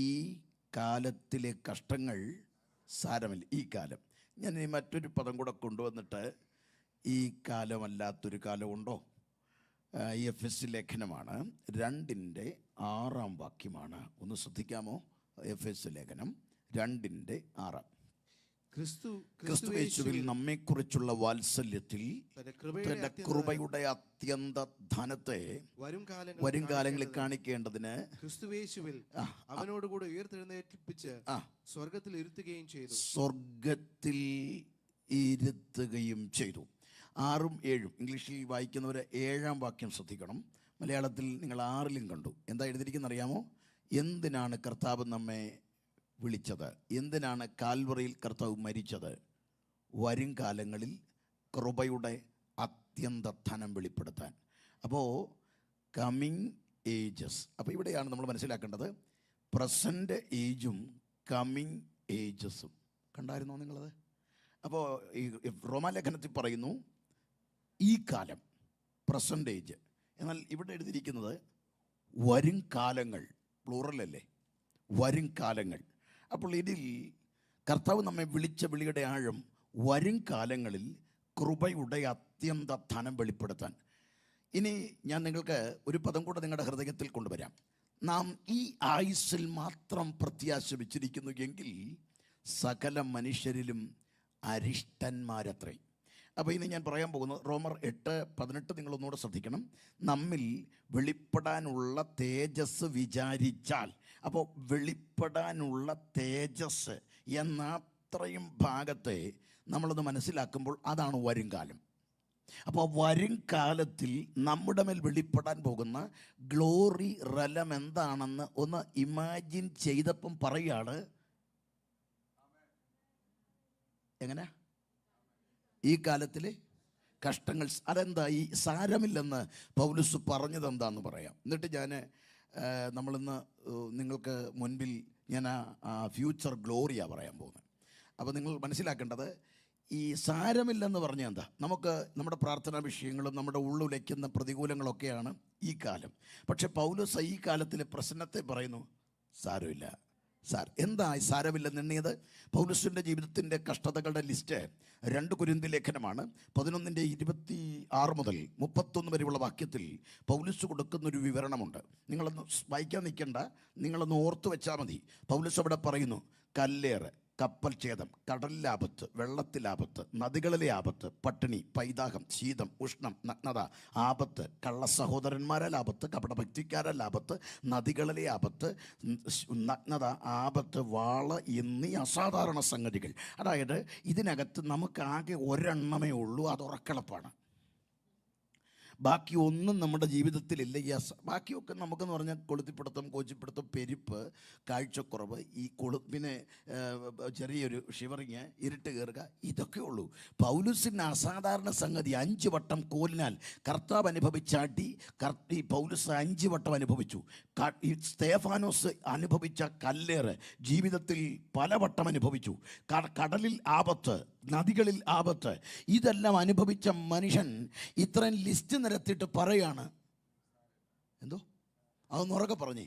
ഈ കാലത്തിലെ കഷ്ടങ്ങൾ സാരമില്ല. ഈ കാലം, ഞാൻ ഈ മറ്റൊരു പദം കൂടെ കൊണ്ടുവന്നിട്ട്, ഈ കാലമല്ലാത്തൊരു കാലമുണ്ടോ? എഫെസ് ലേഖനമാണ് 2:6 ഒന്ന് ശ്രദ്ധിക്കാമോ? എഫെസ് ലേഖനം 2:6. ക്രിസ്തുയേശുവിൽ നമ്മെക്കുറിച്ചുള്ള വാത്സല്യത്തിൽ തന്റെ കൃപയുടെ അത്യന്ത ധനത്തെ വരും കാലങ്ങളിൽ കാണിക്കേണ്ടതിന് ക്രിസ്തുയേശുവിൽ അവനോടുകൂടെ ഉയർത്തെഴുന്നേൽപ്പിച്ച് സ്വർഗത്തിൽ ഇരുത്തുകയും ചെയ്തു. സ്വർഗത്തിൽ ഇരുത്തുകയും ചെയ്തു. 6ഉം 7ഉം ഇംഗ്ലീഷിൽ വായിക്കുന്നവർ 7-ാം വാക്യം ശ്രദ്ധിക്കണം. മലയാളത്തിൽ നിങ്ങൾ 6ലും കണ്ടു. എന്താ എഴുതിയിരിക്കുന്നത് അറിയാമോ? എന്തിനാണ് കർത്താവ് നമ്മെ വിളിച്ചത്? എന്തിനാണ് കാൽവറിയിൽ കർത്താവ് മരിച്ചത്? വരും കാലങ്ങളിൽ കൃപയുടെ അത്യന്ത ധനം വെളിപ്പെടുത്താൻ. അപ്പോൾ കമ്മിങ് ഏജസ്. അപ്പോൾ ഇവിടെയാണ് നമ്മൾ മനസ്സിലാക്കേണ്ടത് പ്രസൻറ്റ് ഏജും കമ്മിങ് ഏജസും. കണ്ടായിരുന്നോ നിങ്ങളത്? അപ്പോൾ ഈ റോമാലേഖനത്തിൽ പറയുന്നു ഈ കാലം, പ്രസൻറ്റ് ഏജ്. എന്നാൽ ഇവിടെ എഴുതിയിരിക്കുന്നത് വരും കാലങ്ങൾ, പ്ലൂറലല്ലേ, വരും കാലങ്ങൾ. അപ്പോൾ ഇതിൽ കർത്താവ് നമ്മെ വിളിച്ച വിളിയുടെ ആഴം വരും കാലങ്ങളിൽ കൃപയുടെ അത്യന്ത ധനം വെളിപ്പെടുത്താൻ. ഇനി ഞാൻ നിങ്ങൾക്ക് ഒരു പദം കൂടെ നിങ്ങളുടെ ഹൃദയത്തിൽ കൊണ്ടുവരാം. നാം ഈ ആയുസ്സിൽ മാത്രം പ്രത്യാശ വെച്ചിരിക്കുന്നു എങ്കിൽ സകല മനുഷ്യരിലും അരിഷ്ടന്മാരത്രേ. അപ്പോൾ ഇനി ഞാൻ പറയാൻ പോകുന്നത് റോമർ 8:18 നിങ്ങളൊന്നുകൂടെ ശ്രദ്ധിക്കണം. നമ്മിൽ വെളിപ്പെടാനുള്ള തേജസ് വിചാരിച്ചാൽ. അപ്പോൾ വെളിപ്പെടാനുള്ള തേജസ് എന്ന അത്രയും ഭാഗത്തെ നമ്മളൊന്ന് മനസ്സിലാക്കുമ്പോൾ അതാണ് വരും കാലം. അപ്പോൾ വരും കാലത്തിൽ നമ്മുടെ മേൽ വെളിപ്പെടാൻ പോകുന്ന ഗ്ലോറി റലം എന്താണെന്ന് ഒന്ന് ഇമാജിൻ ചെയ്തപ്പം പറയുകയാണ്. എങ്ങനെ? ഈ കാലത്തിലെ കഷ്ടങ്ങൾ അതെന്താ? ഈ സാരമില്ലെന്ന് പൗലോസ് പറഞ്ഞത് എന്താന്ന് പറയാം. എന്നിട്ട് ഞാൻ നമ്മളിന്ന് നിങ്ങൾക്ക് മുൻപിൽ ഞാൻ ആ ഫ്യൂച്ചർ ഗ്ലോറിയാണ് പറയാൻ പോകുന്നത്. അപ്പോൾ നിങ്ങൾ മനസ്സിലാക്കേണ്ടത് ഈ സാരമില്ലെന്ന് പറഞ്ഞാൽ എന്താ? നമുക്ക് നമ്മുടെ പ്രാർത്ഥനാ വിഷയങ്ങളും നമ്മുടെ ഉള്ളുലയ്ക്കുന്ന പ്രതികൂലങ്ങളൊക്കെയാണ് ഈ കാലം. പക്ഷെ പൗലോസ് ഈ കാലത്തിലെ പ്രശ്നത്തെ പറയുന്നു സാരമില്ല. എന്താ സാരമില്ലെന്ന് എണ്ണിയത്? പൗലോസിൻ്റെ ജീവിതത്തിൻ്റെ കഷ്ടതകളുടെ ലിസ്റ്റ് 2 കൊരിന്ത്യർ ലേഖനമാണ് 11:26 മുതൽ 31 വരെയുള്ള വാക്യത്തിൽ പൗലോസ് കൊടുക്കുന്നൊരു വിവരണമുണ്ട്. നിങ്ങളൊന്ന് വായിക്കാൻ നിൽക്കണ്ട, നിങ്ങളൊന്ന് ഓർത്ത് വെച്ചാൽ മതി. പൗലോസ് അവിടെ പറയുന്നു കല്ലേറ്, കപ്പൽ ഛേദം, കടലിലാപത്ത്, വെള്ളത്തിലാപത്ത്, നദികളിലെ ആപത്ത്, പട്ടിണി, പൈതാഹം, ശീതം, ഉഷ്ണം, നഗ്നത, ആപത്ത്, കള്ള സഹോദരന്മാരാൽ ആപത്ത്, കപടഭക്തിക്കാരാൽ ആപത്ത്, നദികളിലെ ആപത്ത്, നഗ്നത, ആപത്ത്, വാള് എന്നീ അസാധാരണ സംഗതികൾ. അതായത് ഇതിനകത്ത് നമുക്കാകെ ഒരെണ്ണമേ ഉള്ളൂ, അത് ഉറക്കളപ്പാണ്. ബാക്കി ഒന്നും നമ്മുടെ ജീവിതത്തിലില്ല. ബാക്കിയൊക്കെ നമുക്കെന്ന് പറഞ്ഞാൽ കൊളുത്തിപ്പിടുത്തം, കോച്ചിപ്പിടുത്തം, പെരുപ്പ്, കാഴ്ചക്കുറവ്, ഈ പിന്നെ ചെറിയൊരു ഷിവറിങ്, ഇരുട്ട് കയറുക, ഇതൊക്കെ ഉള്ളൂ. പൗലുസിന് അസാധാരണ സംഗതി 5 വട്ടം കോലിനാൽ കർത്താവ് അനുഭവിച്ചാട്ടി ഈ പൗലുസ് 5 വട്ടം അനുഭവിച്ചു. ഈ സ്തേഫാനോസ് അനുഭവിച്ച കല്ലേറ് ജീവിതത്തിൽ പലവട്ടം അനുഭവിച്ചു. കടലിൽ ആപത്ത്, നദികളിൽ ആപത്ത്, ഇതെല്ലാം അനുഭവിച്ച മനുഷ്യൻ ഇത്രയും ലിസ്റ്റ് നിരത്തിയിട്ട് പറയാണ് എന്തോ അതൊന്നുറക്കെ പറഞ്ഞേ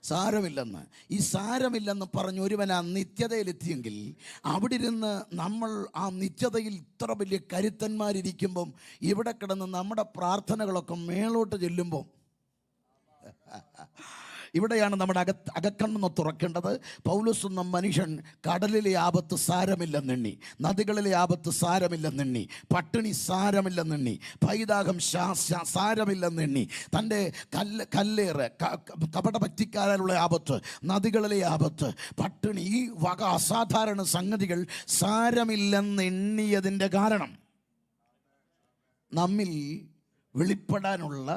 സാരമില്ലെന്ന്. ഈ സാരമില്ലെന്ന് പറഞ്ഞ് ഒരുവൻ ആ നിത്യതയിലെത്തിയെങ്കിൽ അവിടെ ഇരുന്ന് നമ്മൾ ആ നിത്യതയിൽ ഇത്ര വലിയ കരുത്തന്മാരിയ്ക്കുമ്പം ഇവിടെ കിടന്ന് നമ്മുടെ പ്രാർത്ഥനകളൊക്കെ മേലോട്ട് ചെല്ലുമ്പം ഇവിടെയാണ് നമ്മുടെ അകക്കണ്ണെന്ന് തുറക്കേണ്ടത്. പൗലോസ് എന്ന മനുഷ്യൻ കടലിലെ ആപത്ത് സാരമില്ലെന്നെണ്ണി, നദികളിലെ ആപത്ത് സാരമില്ലെന്നെണ്ണി, പട്ടിണി സാരമില്ലെന്നെണ്ണി, പൈതാഹം സാരമില്ലെന്നെണ്ണി, തൻ്റെ കല്ലേറ്, കപടഭക്തിക്കാരാലുള്ള ആപത്ത്, നദികളിലെ ആപത്ത്, പട്ടിണി, ഈ വക അസാധാരണ സംഗതികൾ സാരമില്ലെന്നെണ്ണിയതിൻ്റെ കാരണം നമ്മിൽ വെളിപ്പെടാനുള്ള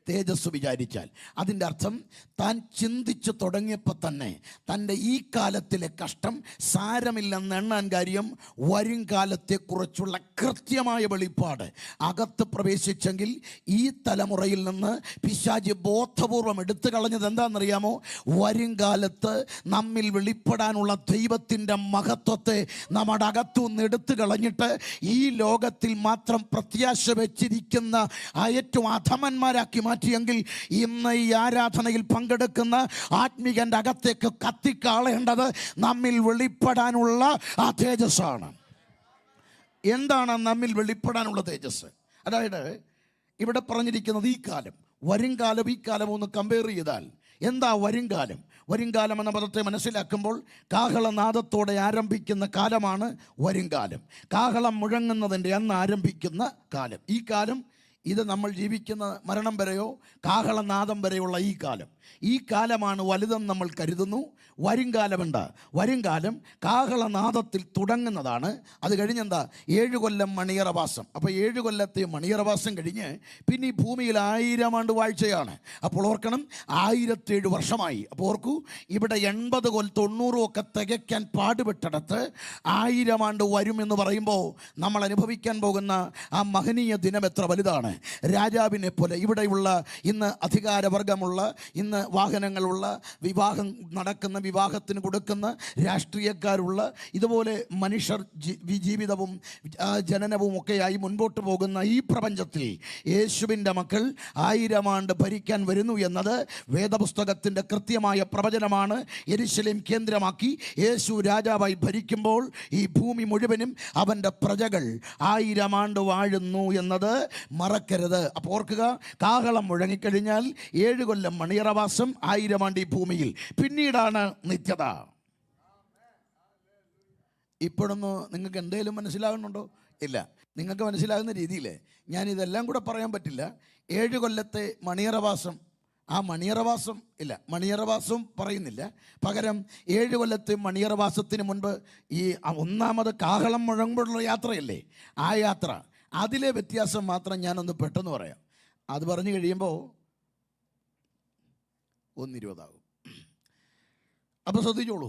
തേജസ് വിചാരിച്ചാൽ. അതിൻ്റെ അർത്ഥം താൻ ചിന്തിച്ചു തുടങ്ങിയപ്പോൾ തന്നെ തൻ്റെ ഈ കാലത്തിലെ കഷ്ടം സാരമില്ലെന്ന് എണ്ണാൻ കാര്യം വരും കാലത്തെക്കുറിച്ചുള്ള കൃത്യമായ വെളിപ്പാട് അകത്ത് പ്രവേശിച്ചെങ്കിൽ ഈ തലമുറയിൽ നിന്ന് പിശാച് ബോധപൂർവം എടുത്തു കളഞ്ഞത് എന്താണെന്നറിയാമോ? വരും കാലത്ത് നമ്മിൽ വെളിപ്പെടാനുള്ള ദൈവത്തിൻ്റെ മഹത്വത്തെ നമ്മുടെ അകത്തുനിന്ന് എടുത്തു കളഞ്ഞിട്ട് ഈ ലോകത്തിൽ മാത്രം പ്രത്യാശ വെച്ചിരിക്കുന്ന ഏറ്റവും അധമന്മാരാക്കി മാറ്റിയെങ്കിൽ ഇന്ന് ഈ ആരാധനയിൽ പങ്കെടുക്കുന്ന ആത്മീകൻ്റെ അകത്തേക്ക് കത്തിക്കാളേണ്ടത് നമ്മിൽ വെളിപ്പെടാനുള്ള ആ തേജസ്സാണ്. എന്താണ് നമ്മിൽ വെളിപ്പെടാനുള്ള തേജസ്? അതായത് ഇവിടെ പറഞ്ഞിരിക്കുന്നത് ഈ കാലം, വരുംകാലം, ഈ കാലം ഒന്ന് കമ്പയർ ചെയ്താൽ എന്താ വരുംകാലം? വരുംകാലം എന്ന പദത്തെ മനസ്സിലാക്കുമ്പോൾ കാഹളനാദത്തോടെ ആരംഭിക്കുന്ന കാലമാണ് വരുംകാലം. കാഹളം മുഴങ്ങുന്നതിൻ്റെ അന്ന് ആരംഭിക്കുന്ന കാലം. ഈ കാലം ഇത് നമ്മൾ ജീവിക്കുന്ന മരണം വരെയോ കാഹളനാദം വരെയുള്ള ഈ കാലമാണ് വലുതെന്ന് നമ്മൾ കരുതുന്നു. വരുംകാലം എന്താ? വരുംകാലം കാഹളനാദത്തിൽ തുടങ്ങുന്നതാണ്. അത് കഴിഞ്ഞെന്താ? 7 കൊല്ലം മണിയറവാസം. അപ്പോൾ 7 കൊല്ലത്തെ മണിയറവാസം കഴിഞ്ഞ് പിന്നെ ഈ ഭൂമിയിൽ 1000 ആണ്ട് വാഴ്ചയാണ്. അപ്പോൾ ഓർക്കണം, 1007 വർഷമായി. അപ്പോൾ ഓർക്കൂ, ഇവിടെ 80 90 ഒക്കെ തികയ്ക്കാൻ പാടുപെട്ടിടത്ത് 1000 ആണ്ട് വരുമെന്ന് പറയുമ്പോൾ നമ്മൾ അനുഭവിക്കാൻ പോകുന്ന ആ മഹനീയ ദിനം എത്ര വലുതാണ്! രാജാവിനെ പോലെ ഇവിടെയുള്ള ഇന്ന് അധികാരവർഗമുള്ള, ഇന്ന് വാഹനങ്ങളുള്ള, വിവാഹം നടക്കുന്ന, വിവാഹത്തിന് കൊടുക്കുന്ന രാഷ്ട്രീയക്കാരുള്ള, ഇതുപോലെ മനുഷ്യർ ജീവിതവും ജനനവും ഒക്കെയായി മുൻപോട്ട് പോകുന്ന ഈ പ്രപഞ്ചത്തിൽ യേശുവിൻ്റെ മക്കൾ 1000 ആണ്ട് ഭരിക്കാൻ വരുന്നു എന്നത് വേദപുസ്തകത്തിൻ്റെ കൃത്യമായ പ്രവചനമാണ്. യെരൂശലേം കേന്ദ്രമാക്കി യേശു രാജാവായി ഭരിക്കുമ്പോൾ ഈ ഭൂമി മുഴുവനും അവൻ്റെ പ്രജകൾ 1000 ആണ്ട് വാഴുന്നു എന്നത് മറക്കരുത്. അപ്പോൾ ഓർക്കുക, കാഹളം മുഴങ്ങിക്കഴിഞ്ഞാൽ 7 കൊല്ലം മണിയറവാസം, 1000 ആണ്ട് ഈ ഭൂമിയിൽ, പിന്നീടാണ് നിത്യത. ഇപ്പോഴൊന്നും നിങ്ങൾക്ക് എന്തെങ്കിലും മനസ്സിലാകുന്നുണ്ടോ? ഇല്ല. നിങ്ങൾക്ക് മനസ്സിലാകുന്ന രീതിയിൽ ഞാനിതെല്ലാം കൂടെ പറയാൻ പറ്റില്ല. 7 കൊല്ലത്തെ മണിയറവാസം, ആ മണിയറവാസം ഇല്ല, മണിയറവാസവും പറയുന്നില്ല. പകരം 7 കൊല്ലത്തെ മണിയറവാസത്തിന് മുൻപ് ഈ ഒന്നാമത് കാഹളം മുഴങ്ങുമ്പോഴുള്ള യാത്രയല്ലേ, ആ യാത്ര, അതിലെ വ്യത്യാസം മാത്രം ഞാനൊന്ന് പെട്ടെന്ന് പറയാം. അത് പറഞ്ഞു കഴിയുമ്പോൾ 1:20 ആകും. അപ്പോൾ ശ്രദ്ധിച്ചോളൂ,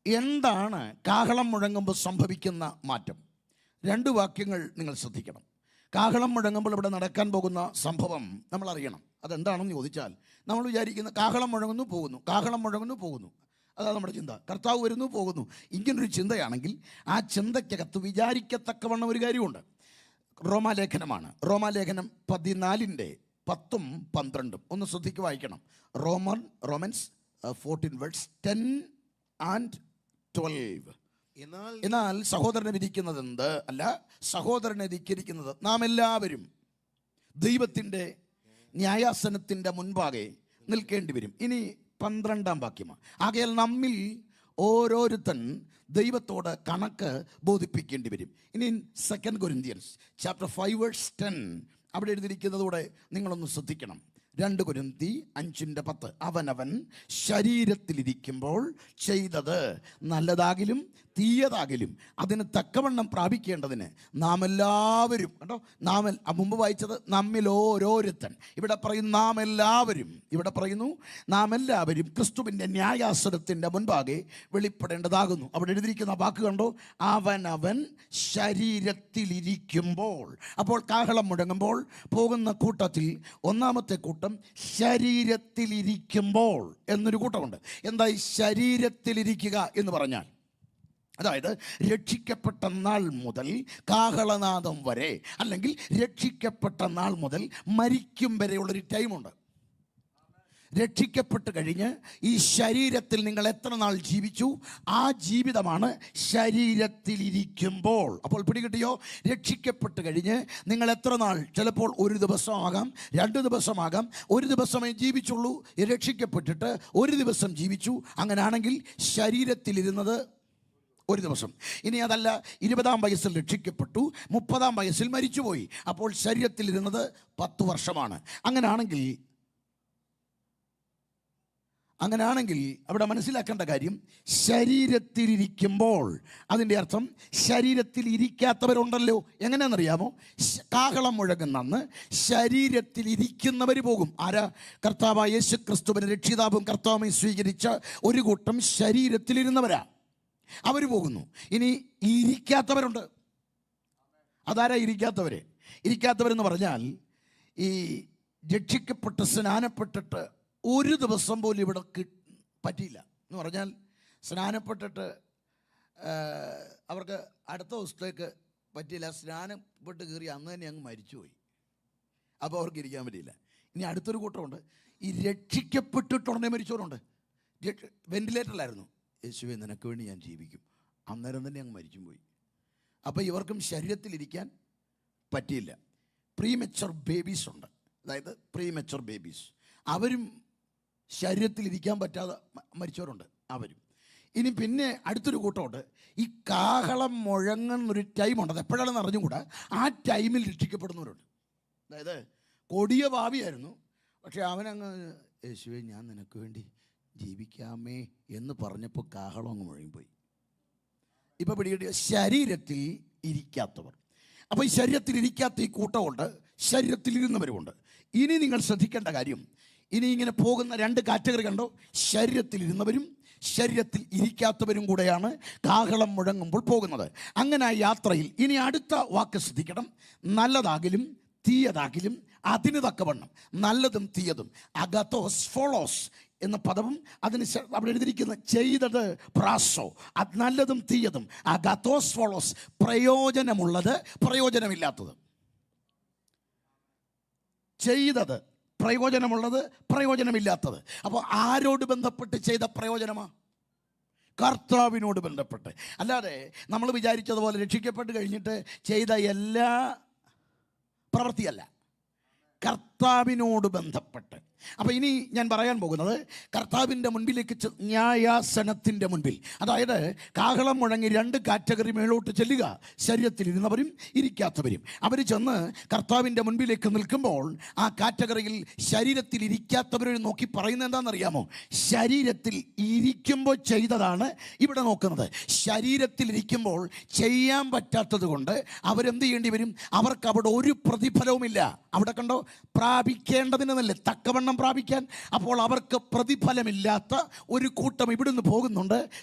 എന്താണ് കാഹളം മുഴങ്ങുമ്പോൾ സംഭവിക്കുന്ന മാറ്റം? 2 വാക്യങ്ങൾ നിങ്ങൾ ശ്രദ്ധിക്കണം. കാഹളം മുഴങ്ങുമ്പോൾ ഇവിടെ നടക്കാൻ പോകുന്ന സംഭവം നമ്മൾ അറിയണം. അതെന്താണെന്ന് ചോദിച്ചാൽ, നമ്മൾ വിചാരിക്കുന്ന കാഹളം മുഴങ്ങുന്നു പോകുന്നു, കാഹളം മുഴങ്ങുന്നു പോകുന്നു, അതാണ് നമ്മുടെ ചിന്ത. കർത്താവ് വരുന്നു പോകുന്നു, ഇങ്ങനൊരു ചിന്തയാണെങ്കിൽ ആ ചിന്തയ്ക്കകത്ത് വിചാരിക്കത്തക്കവണ്ണം ഒരു കാര്യമുണ്ട്. റോമാലേഖനമാണ്. റോമാലേഖനം 14-ന്റെ 10ഉം 12ഉം ഒന്ന് ശ്രദ്ധിക്ക് വായിക്കണം. Romans 14 verse 10 and 12. എന്നാൽ സഹോദരനെ വിധിക്കുന്നത് എന്ത്? അല്ല, സഹോദരനെ ധിക്കരിക്കുന്നത് നാം എല്ലാവരും ദൈവത്തിൻ്റെ ന്യായാസനത്തിൻ്റെ മുൻപാകെ നിൽക്കേണ്ടി വരും. ഇനി 12-ാം വാക്യമാണ്. ആകയാൽ നമ്മിൽ ഓരോരുത്തൻ ദൈവത്തോട് കണക്ക് ബോധിപ്പിക്കേണ്ടി വരും. ഇനി 2 കൊരിന്ത്യൻസ് chapter 5 verse 10 അവിടെ എഴുതിയിരിക്കുന്നതോടെ നിങ്ങളൊന്ന് ശ്രദ്ധിക്കണം. 2 കൊരിന്തി 5:10 അവനവൻ ശരീരത്തിലിരിക്കുമ്പോൾ ചെയ്തത് നല്ലതാകിലും തീയതാകിലും അതിന് തക്കവണ്ണം പ്രാപിക്കേണ്ടതിന് നാം എല്ലാവരും, കേട്ടോ, മുമ്പ് വായിച്ചത് നമ്മിൽ ഓരോരുത്തൻ, ഇവിടെ പറയുന്നു നാം എല്ലാവരും, ഇവിടെ പറയുന്നു നാം എല്ലാവരും ക്രിസ്തുവിൻ്റെ ന്യായാസനത്തിൻ്റെ മുൻപാകെ വെളിപ്പെടേണ്ടതാകുന്നു. അവിടെ എഴുതിയിരിക്കുന്ന വാക്ക് കണ്ടോ, അവനവൻ ശരീരത്തിലിരിക്കുമ്പോൾ. അപ്പോൾ കാഹളം മുഴങ്ങുമ്പോൾ പോകുന്ന കൂട്ടത്തിൽ ഒന്നാമത്തെ കൂട്ടം ശരീരത്തിലിരിക്കുമ്പോൾ എന്നൊരു കൂട്ടമുണ്ട്. എന്താ ഈ ശരീരത്തിലിരിക്കുക എന്ന് പറഞ്ഞാൽ? അതായത് രക്ഷിക്കപ്പെട്ട നാൾ മുതൽ കാഹളനാദം വരെ, അല്ലെങ്കിൽ രക്ഷിക്കപ്പെട്ട നാൾ മുതൽ മരിക്കും വരെയുള്ളൊരു ടൈമുണ്ട്. രക്ഷിക്കപ്പെട്ട് കഴിഞ്ഞ് ഈ ശരീരത്തിൽ നിങ്ങൾ എത്ര നാൾ ജീവിച്ചു, ആ ജീവിതമാണ് ശരീരത്തിലിരിക്കുമ്പോൾ. അപ്പോൾ പിടികിട്ടിയോ? രക്ഷിക്കപ്പെട്ട് കഴിഞ്ഞ് നിങ്ങൾ എത്ര നാൾ, ചിലപ്പോൾ 1 ദിവസമാകാം, 2 ദിവസമാകാം, 1 ദിവസമേ ജീവിച്ചുള്ളൂ, രക്ഷിക്കപ്പെട്ടിട്ട് 1 ദിവസം ജീവിച്ചു. അങ്ങനെയാണെങ്കിൽ ശരീരത്തിലിരുന്നത് 1 ദിവസം. ഇനി അതല്ല, 20-ാം വയസ്സിൽ രക്ഷിക്കപ്പെട്ടു, 30-ാം വയസ്സിൽ മരിച്ചുപോയി, അപ്പോൾ ശരീരത്തിലിരുന്നത് 10 വർഷമാണ്. അങ്ങനെയാണെങ്കിൽ അവിടെ മനസ്സിലാക്കേണ്ട കാര്യം, ശരീരത്തിലിരിക്കുമ്പോൾ അതിൻ്റെ അർത്ഥം ശരീരത്തിൽ ഇരിക്കാത്തവരുണ്ടല്ലോ. എങ്ങനെയാണെന്നറിയാമോ? കാഹളം മുഴങ്ങുന്ന ശരീരത്തിലിരിക്കുന്നവർ പോകും. ആരാ? കർത്താവായ യേശു ക്രിസ്തുവിനെ രക്ഷിതാവും കർത്താവുമായി സ്വീകരിച്ച ഒരു കൂട്ടം ശരീരത്തിലിരുന്നവരാ, അവർ പോകുന്നു. ഇനി ഇരിക്കാത്തവരുണ്ട്. അതാരാ ഇരിക്കാത്തവരെന്ന് പറഞ്ഞാൽ, ഈ രക്ഷിക്കപ്പെട്ട് സ്നാനപ്പെട്ടിട്ട് 1 ദിവസം പോലും ഇവിടെ പറ്റിയില്ല എന്ന് പറഞ്ഞാൽ, സ്നാനപ്പെട്ടിട്ട് അവർക്ക് അടുത്ത ദിവസത്തേക്ക് പറ്റിയില്ല, സ്നാനപ്പെട്ട് കയറി അന്ന് തന്നെ അങ്ങ് മരിച്ചുപോയി. അപ്പോൾ അവർക്ക് ഇരിക്കാൻ പറ്റിയില്ല. ഇനി അടുത്തൊരു കൂട്ടമുണ്ട്, ഈ രക്ഷിക്കപ്പെട്ടിട്ടുടനെ മരിച്ചവരുണ്ട്. വെന്റിലേറ്ററിലായിരുന്നു. യേശുവേ നിനക്ക് വേണ്ടി ഞാൻ ജീവിക്കും. അന്നേരം തന്നെ അങ്ങ് മരിച്ചും പോയി. അപ്പോൾ ഇവർക്കും ശരീരത്തിലിരിക്കാൻ പറ്റിയില്ല. പ്രീമെച്ചർ ബേബീസ് ഉണ്ട്, അതായത് പ്രീമെച്ചർ ബേബീസ്, അവരും ശരീരത്തിലിരിക്കാൻ പറ്റാതെ മരിച്ചവരുണ്ട് അവരും. ഇനി പിന്നെ അടുത്തൊരു കൂട്ടമുണ്ട്, ഈ കാഹളം മുഴങ്ങുന്നൊരു ടൈമുണ്ട്, അത് എപ്പോഴാണെന്ന് അറിഞ്ഞുകൂടാ, ആ ടൈമിൽ രക്ഷിക്കപ്പെടുന്നവരുണ്ട്. അതായത് കൊടിയ ഭാവിയായിരുന്നു, പക്ഷെ അവനങ്ങ് യേശുവേ ഞാൻ നിനക്ക് വേണ്ടി ജീവിക്കാമേ എന്ന് പറഞ്ഞപ്പോൾ കാഹളം അങ്ങ് മുഴങ്ങിപ്പോയി. ഇപ്പോൾ പിടികിട്ടിയ ശരീരത്തിൽ ഇരിക്കാത്തവർ. അപ്പോൾ ഈ ശരീരത്തിൽ ഇരിക്കാത്ത ഈ കൂട്ടമുണ്ട്, ശരീരത്തിലിരുന്നവരുമുണ്ട്. ഇനി നിങ്ങൾ ശ്രദ്ധിക്കേണ്ട കാര്യം, ഇനി ഇങ്ങനെ പോകുന്ന രണ്ട് കാറ്റഗറി കണ്ടോ, ശരീരത്തിലിരുന്നവരും ശരീരത്തിൽ ഇരിക്കാത്തവരും കൂടെയാണ് കാഹളം മുഴങ്ങുമ്പോൾ പോകുന്നത്. അങ്ങനെ ആ യാത്രയിൽ ഇനി അടുത്ത വാക്ക് ശ്രദ്ധിക്കണം, നല്ലതാകിലും തീയതാകിലും അതിന് തക്കവണ്ണം, നല്ലതും തീയതും, അഗത്തോസ് ഫോളോസ് എന്ന പദവും അതിന് അവിടെ എഴുതിയിരിക്കുന്ന ചെയ്തത് പ്രാസോ, അത് നല്ലതും തീയതും, അഗത്തോസ് ഫോളോസ്, പ്രയോജനമുള്ളത് പ്രയോജനമില്ലാത്തത്. ചെയ്തത് പ്രയോജനമുള്ളത് പ്രയോജനമില്ലാത്തത്. അപ്പോൾ ആരോട് ബന്ധപ്പെട്ട് ചെയ്ത പ്രയോജനമാണ്? കർത്താവിനോട് ബന്ധപ്പെട്ട്. അല്ലാതെ നമ്മൾ വിചാരിച്ചതുപോലെ രക്ഷിക്കപ്പെട്ട് കഴിഞ്ഞിട്ട് ചെയ്ത എല്ലാ പ്രവൃത്തിയല്ല, കർത്താവിനോട് ബന്ധപ്പെട്ട്. അപ്പോൾ ഇനി ഞാൻ പറയാൻ പോകുന്നത് കർത്താവിൻ്റെ മുൻപിലേക്ക്, ന്യായാസനത്തിൻ്റെ മുൻപിൽ, അതായത് കാഹളം മുഴങ്ങി രണ്ട് കാറ്റഗറി മേളോട്ട് ചെല്ലുക, ശരീരത്തിലിരുന്നവരും ഇരിക്കാത്തവരും. അവർ ചെന്ന് കർത്താവിൻ്റെ മുൻപിലേക്ക് നിൽക്കുമ്പോൾ ആ കാറ്റഗറിയിൽ ശരീരത്തിൽ ഇരിക്കാത്തവരെ നോക്കി പറയുന്നത് എന്താണെന്നറിയാമോ? ശരീരത്തിൽ ഇരിക്കുമ്പോൾ ചെയ്തതാണ് ഇവിടെ നോക്കുന്നത്. ശരീരത്തിൽ ഇരിക്കുമ്പോൾ ചെയ്യാൻ പറ്റാത്തത് കൊണ്ട് അവരെന്ത് ചെയ്യേണ്ടി വരും? അവർക്ക് അവിടെ ഒരു പ്രതിഫലവുമില്ല. അവിടെ കണ്ടോ, പ്രാപിക്കേണ്ടതിനെന്നല്ലേ തക്കവണ്ണം പ്രാപിക്കാൻ. അപ്പോൾ അവർക്ക് പ്രതിഫലമില്ലാത്ത ഒരു കൂട്ടം ഇവിടുന്ന് പോകുന്നുണ്ട്.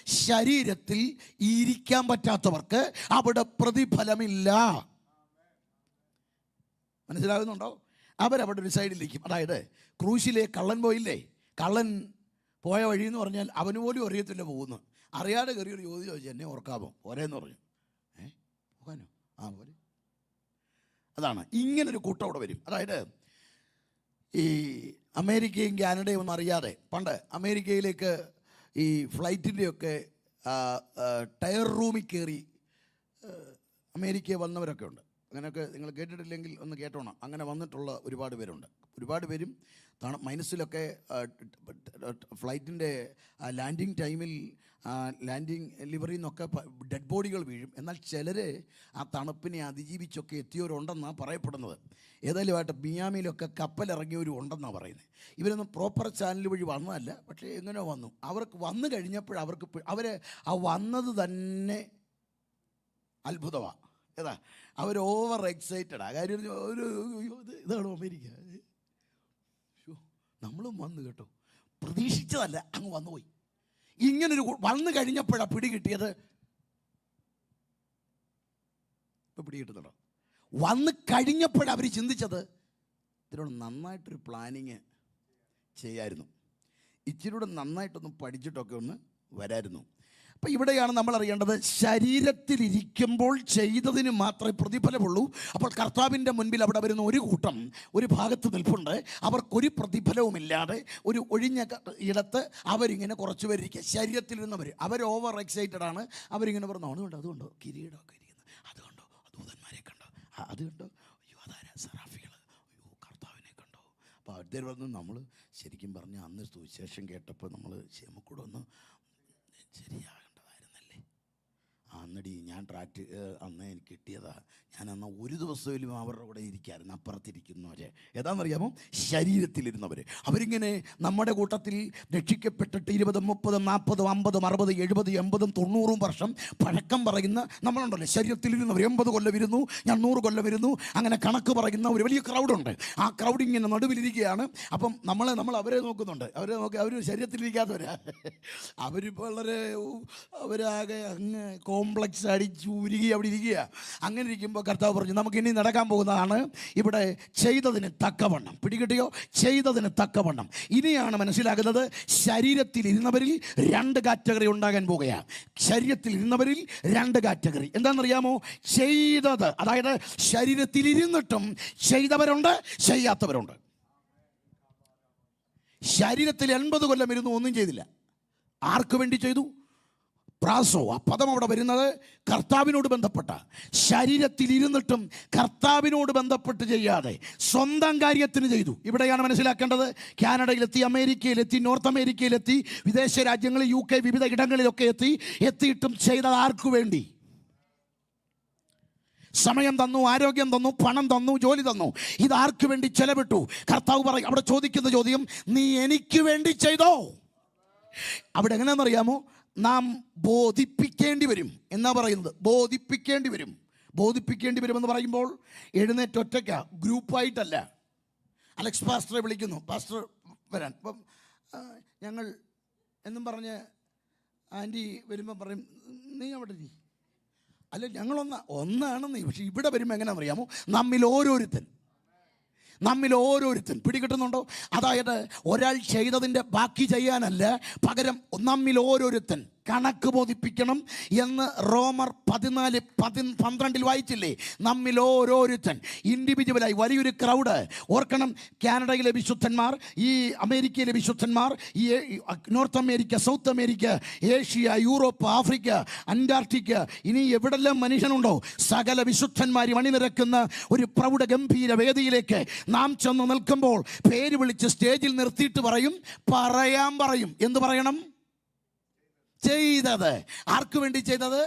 ശരീരത്തിൽ ഇരിക്കാൻ പറ്റാത്തവർക്ക് അവിടെ പ്രതിഫലമില്ല. മനസ്സിലാകുന്നുണ്ടോ? അവരവിടെ ഒരു സൈഡിലിരിക്കും. അതായത് ക്രൂശിലെ കള്ളൻ പോയില്ലേ, കള്ളൻ പോയ വഴി എന്ന് പറഞ്ഞാൽ അവന് പോലും അറിയത്തില്ല പോകുന്നു. അറിയാതെ കയറിയൊരു ചോദിച്ചു, എന്നെ ഓർക്കാമോ? പോരേന്ന് പറഞ്ഞു. പോകാനോ? ആ പോരെ. അതാണ് ഇങ്ങനൊരു കൂട്ടം അവിടെ വരും. അതായത് ഈ അമേരിക്കയും കാനഡയും ഒന്നും അറിയാതെ പണ്ട് അമേരിക്കയിലേക്ക് ഈ ഫ്ലൈറ്റിൻ്റെയൊക്കെ ടയർ റൂമിൽ കയറി അമേരിക്കയിൽ വന്നവരൊക്കെ ഉണ്ട്. അങ്ങനെയൊക്കെ നിങ്ങൾ കേട്ടിട്ടില്ലെങ്കിൽ ഒന്ന് കേട്ടോണം. അങ്ങനെ വന്നിട്ടുള്ള ഒരുപാട് പേരുണ്ട്. ഒരുപാട് പേരും മൈനസിലൊക്കെ ഫ്ലൈറ്റിൻ്റെ ലാൻഡിങ് ടൈമിൽ ലാൻഡിങ് ലിവറിൽ നിന്നൊക്കെ ഡെഡ് ബോഡികൾ വീഴും. എന്നാൽ ചിലർ ആ തണുപ്പിനെ അതിജീവിച്ചൊക്കെ എത്തിയവരുണ്ടെന്നാണ് പറയപ്പെടുന്നത്. ഏതായാലുമായിട്ട് മിയാമിയിലൊക്കെ കപ്പലിറങ്ങിയവരും ഉണ്ടെന്നാണ് പറയുന്നത്. ഇവരൊന്നും പ്രോപ്പർ ചാനൽ വഴി വന്നതല്ല, പക്ഷേ എങ്ങനെയോ വന്നു. അവർക്ക് വന്നു കഴിഞ്ഞപ്പോൾ അവർ ആ വന്നത് തന്നെ അത്ഭുതമാണ്. ഏതാ, അവർ ഓവർ എക്സൈറ്റഡാണ്. കാര്യം ഒരു ഇതാണോ അമേരിക്ക, നമ്മളും വന്നു കേട്ടോ, പ്രതീക്ഷിച്ചതല്ല, അങ്ങ് വന്നുപോയി. ഇങ്ങനൊരു വന്നു കഴിഞ്ഞപ്പോഴാണ് പിടി കിട്ടിയത്. ഇപ്പം പിടി കിട്ടുന്നുണ്ടോ? വന്ന് കഴിഞ്ഞപ്പോഴാണ് അവർ ചിന്തിച്ചത്, ഇതിനോട് നന്നായിട്ടൊരു പ്ലാനിങ് ചെയ്യായിരുന്നു, ഇച്ചിരൂടെ നന്നായിട്ടൊന്ന് പഠിച്ചിട്ടൊക്കെ ഒന്ന് വരായിരുന്നു. അപ്പം ഇവിടെയാണ് നമ്മൾ അറിയേണ്ടത്, ശരീരത്തിലിരിക്കുമ്പോൾ ചെയ്തതിന് മാത്രമേ പ്രതിഫലമുള്ളൂ. അപ്പോൾ കർത്താവിൻ്റെ മുൻപിൽ അവിടെ വരുന്ന ഒരു കൂട്ടം ഒരു ഭാഗത്ത് നിൽപ്പുണ്ട്. അവർക്കൊരു പ്രതിഫലവുമില്ലാതെ ഒരു ഒഴിഞ്ഞ ഇടത്ത് അവരിങ്ങനെ കുറച്ച് പേരിരിക്കുക. ശരീരത്തിലിരുന്നവർ അവർ ഓവർ എക്സൈറ്റഡ് ആണ്. അവരിങ്ങനെ പറഞ്ഞു, അതുകൊണ്ടോ കിരീടമൊക്കെ ഇരിക്കുന്നത്, അതുകൊണ്ടോ ദൂതന്മാരെ കണ്ടോ, അത് കണ്ടോ, അയ്യോ അതാരാ സറാഫികൾ, അയ്യോ കർത്താവിനെ കണ്ടോ. അപ്പോൾ അവർ പറഞ്ഞു, നമ്മൾ ശരിക്കും പറഞ്ഞാൽ അന്ന് സുവിശേഷം കേട്ടപ്പോൾ നമുക്കൂടെ ഒന്ന് ശരിയാകേണ്ടതായിരുന്നല്ലേ. അന്നടി ഞാൻ ട്രാക്ട് അന്ന് എനിക്ക് കിട്ടിയതാ. ഞാൻ അന്ന് ഒരു ദിവസത്തിലും അവരുടെ കൂടെ ഇരിക്കായിരുന്നു. അപ്പുറത്തിരിക്കുന്നവരെ ഏതാണെന്നറിയാമോ? ശരീരത്തിലിരുന്നവർ. അവരിങ്ങനെ നമ്മുടെ കൂട്ടത്തിൽ രക്ഷിക്കപ്പെട്ടിട്ട് 20, 30, 40, 50, 60, 70, 80, 90 വർഷം പഴക്കം പറയുന്ന നമ്മളുണ്ടല്ലോ, ശരീരത്തിലിരുന്നവർ. 80 കൊല്ലം ഇരുന്നു, ഞാൻ 100 കൊല്ലം ഇരുന്നു, അങ്ങനെ കണക്ക് പറയുന്ന ഒരു വലിയ ക്രൗഡുണ്ട്. ആ ക്രൗഡ് ഇങ്ങനെ നടുവിലിരിക്കുകയാണ്. അപ്പം നമ്മൾ അവരെ നോക്കുന്നുണ്ട്. അവർ ശരീരത്തിലിരിക്കാത്തവരാ. അവരിപ്പോൾ അവരാകെ അങ്ങ് കോംപ്ലക്സ് അടിച്ച് ഉരുകി അവിടെ ഇരിക്കുക. അങ്ങനെ ഇരിക്കുമ്പോൾ കർത്താവ് പറഞ്ഞു, നമുക്ക് ഇനി നടക്കാൻ പോകുന്നതാണ് ഇവിടെ ചെയ്തതിന് തക്കവണ്ണം. പിടികിട്ടിയോ? ചെയ്തതിന് തക്കവണ്ണം. ഇനിയാണ് മനസ്സിലാകുന്നത്, ശരീരത്തിലിരുന്നവരിൽ 2 കാറ്റഗറി ഉണ്ടാകാൻ പോകുകയാണ്. ശരീരത്തിലിരുന്നവരിൽ 2 കാറ്റഗറി. എന്താണെന്നറിയാമോ? ചെയ്തത്, അതായത് ശരീരത്തിലിരുന്നിട്ടും ചെയ്തവരുണ്ട്, ചെയ്യാത്തവരുണ്ട്. ശരീരത്തിൽ 80 കൊല്ലം ഇരുന്നു ഒന്നും ചെയ്തില്ല. ആർക്ക് വേണ്ടി ചെയ്തു? പ്രാസോ, ആ പദം അവിടെ വരുന്നത് കർത്താവിനോട് ബന്ധപ്പെട്ട. ശരീരത്തിൽ ഇരുന്നിട്ടും കർത്താവിനോട് ബന്ധപ്പെട്ട് ചെയ്യാതെ സ്വന്തം കാര്യത്തിന് ചെയ്തു. ഇവിടെയാണ് മനസ്സിലാക്കേണ്ടത്. കാനഡയിലെത്തി, അമേരിക്കയിലെത്തി, നോർത്ത് അമേരിക്കയിലെത്തി, വിദേശ രാജ്യങ്ങളിൽ, UK, വിവിധ ഇടങ്ങളിലൊക്കെ എത്തിയിട്ടും ചെയ്തത് ആർക്കു വേണ്ടി? സമയം തന്നു, ആരോഗ്യം തന്നു, പണം തന്നു, ജോലി തന്നു. ഇതാർക്ക് വേണ്ടി ചെലവിട്ടു? കർത്താവ് പറയും, അവിടെ ചോദിക്കുന്ന ചോദ്യം, നീ എനിക്ക് വേണ്ടി ചെയ്തോ? അവിടെ എങ്ങനെയാണെന്നറിയാമോ? നാം ബോധിപ്പിക്കേണ്ടി വരും എന്നാ പറയുന്നത്. ബോധിപ്പിക്കേണ്ടി വരും. ബോധിപ്പിക്കേണ്ടി വരുമെന്ന് പറയുമ്പോൾ എഴുന്നേറ്റ് ഒറ്റയ്ക്ക, ഗ്രൂപ്പായിട്ടല്ല. അലക്സ് പാസ്റ്ററെ വിളിക്കുന്നു, പാസ്റ്റർ വരാൻ. അപ്പം ഞങ്ങൾ എന്നും പറഞ്ഞ് ആൻറ്റി വരുമ്പം പറയും, നീ അവിടെ നീ അല്ല, ഒന്നാണെന്ന്. പക്ഷെ ഇവിടെ വരുമ്പോൾ എങ്ങനെയാണെന്ന് അറിയാമോ? നമ്മിൽ ഓരോരുത്തൻ പിടികിട്ടുന്നുണ്ടോ? അതായത് ഒരാൾ ചെയ്തതിൻ്റെ ബാക്കി ചെയ്യാനല്ല, പകരം നമ്മിൽ ഓരോരുത്തൻ കണക്ക് ബോധിപ്പിക്കണം എന്ന് റോമർ 14:12 വായിച്ചില്ലേ? നമ്മിൽ ഓരോരുത്തൻ ഇൻഡിവിജ്വലായി. വലിയൊരു ക്രൗഡ്. ഓർക്കണം, കാനഡയിലെ വിശുദ്ധന്മാർ, ഈ അമേരിക്കയിലെ വിശുദ്ധന്മാർ, ഈ north America, south America, Asia, Europe, Africa, Antarctica, ഇനി എവിടെല്ലാം മനുഷ്യനുണ്ടോ സകല വിശുദ്ധന്മാരും അണിനിരക്കുന്ന ഒരു പ്രൗഢ ഗംഭീര വേദിയിലേക്ക് നാം ചെന്ന് നിൽക്കുമ്പോൾ പേര് വിളിച്ച് സ്റ്റേജിൽ നിർത്തിയിട്ട് പറയും. എന്ത് പറയണം? ചെയ്തത്. ആർക്ക് വേണ്ടി ചെയ്തത്?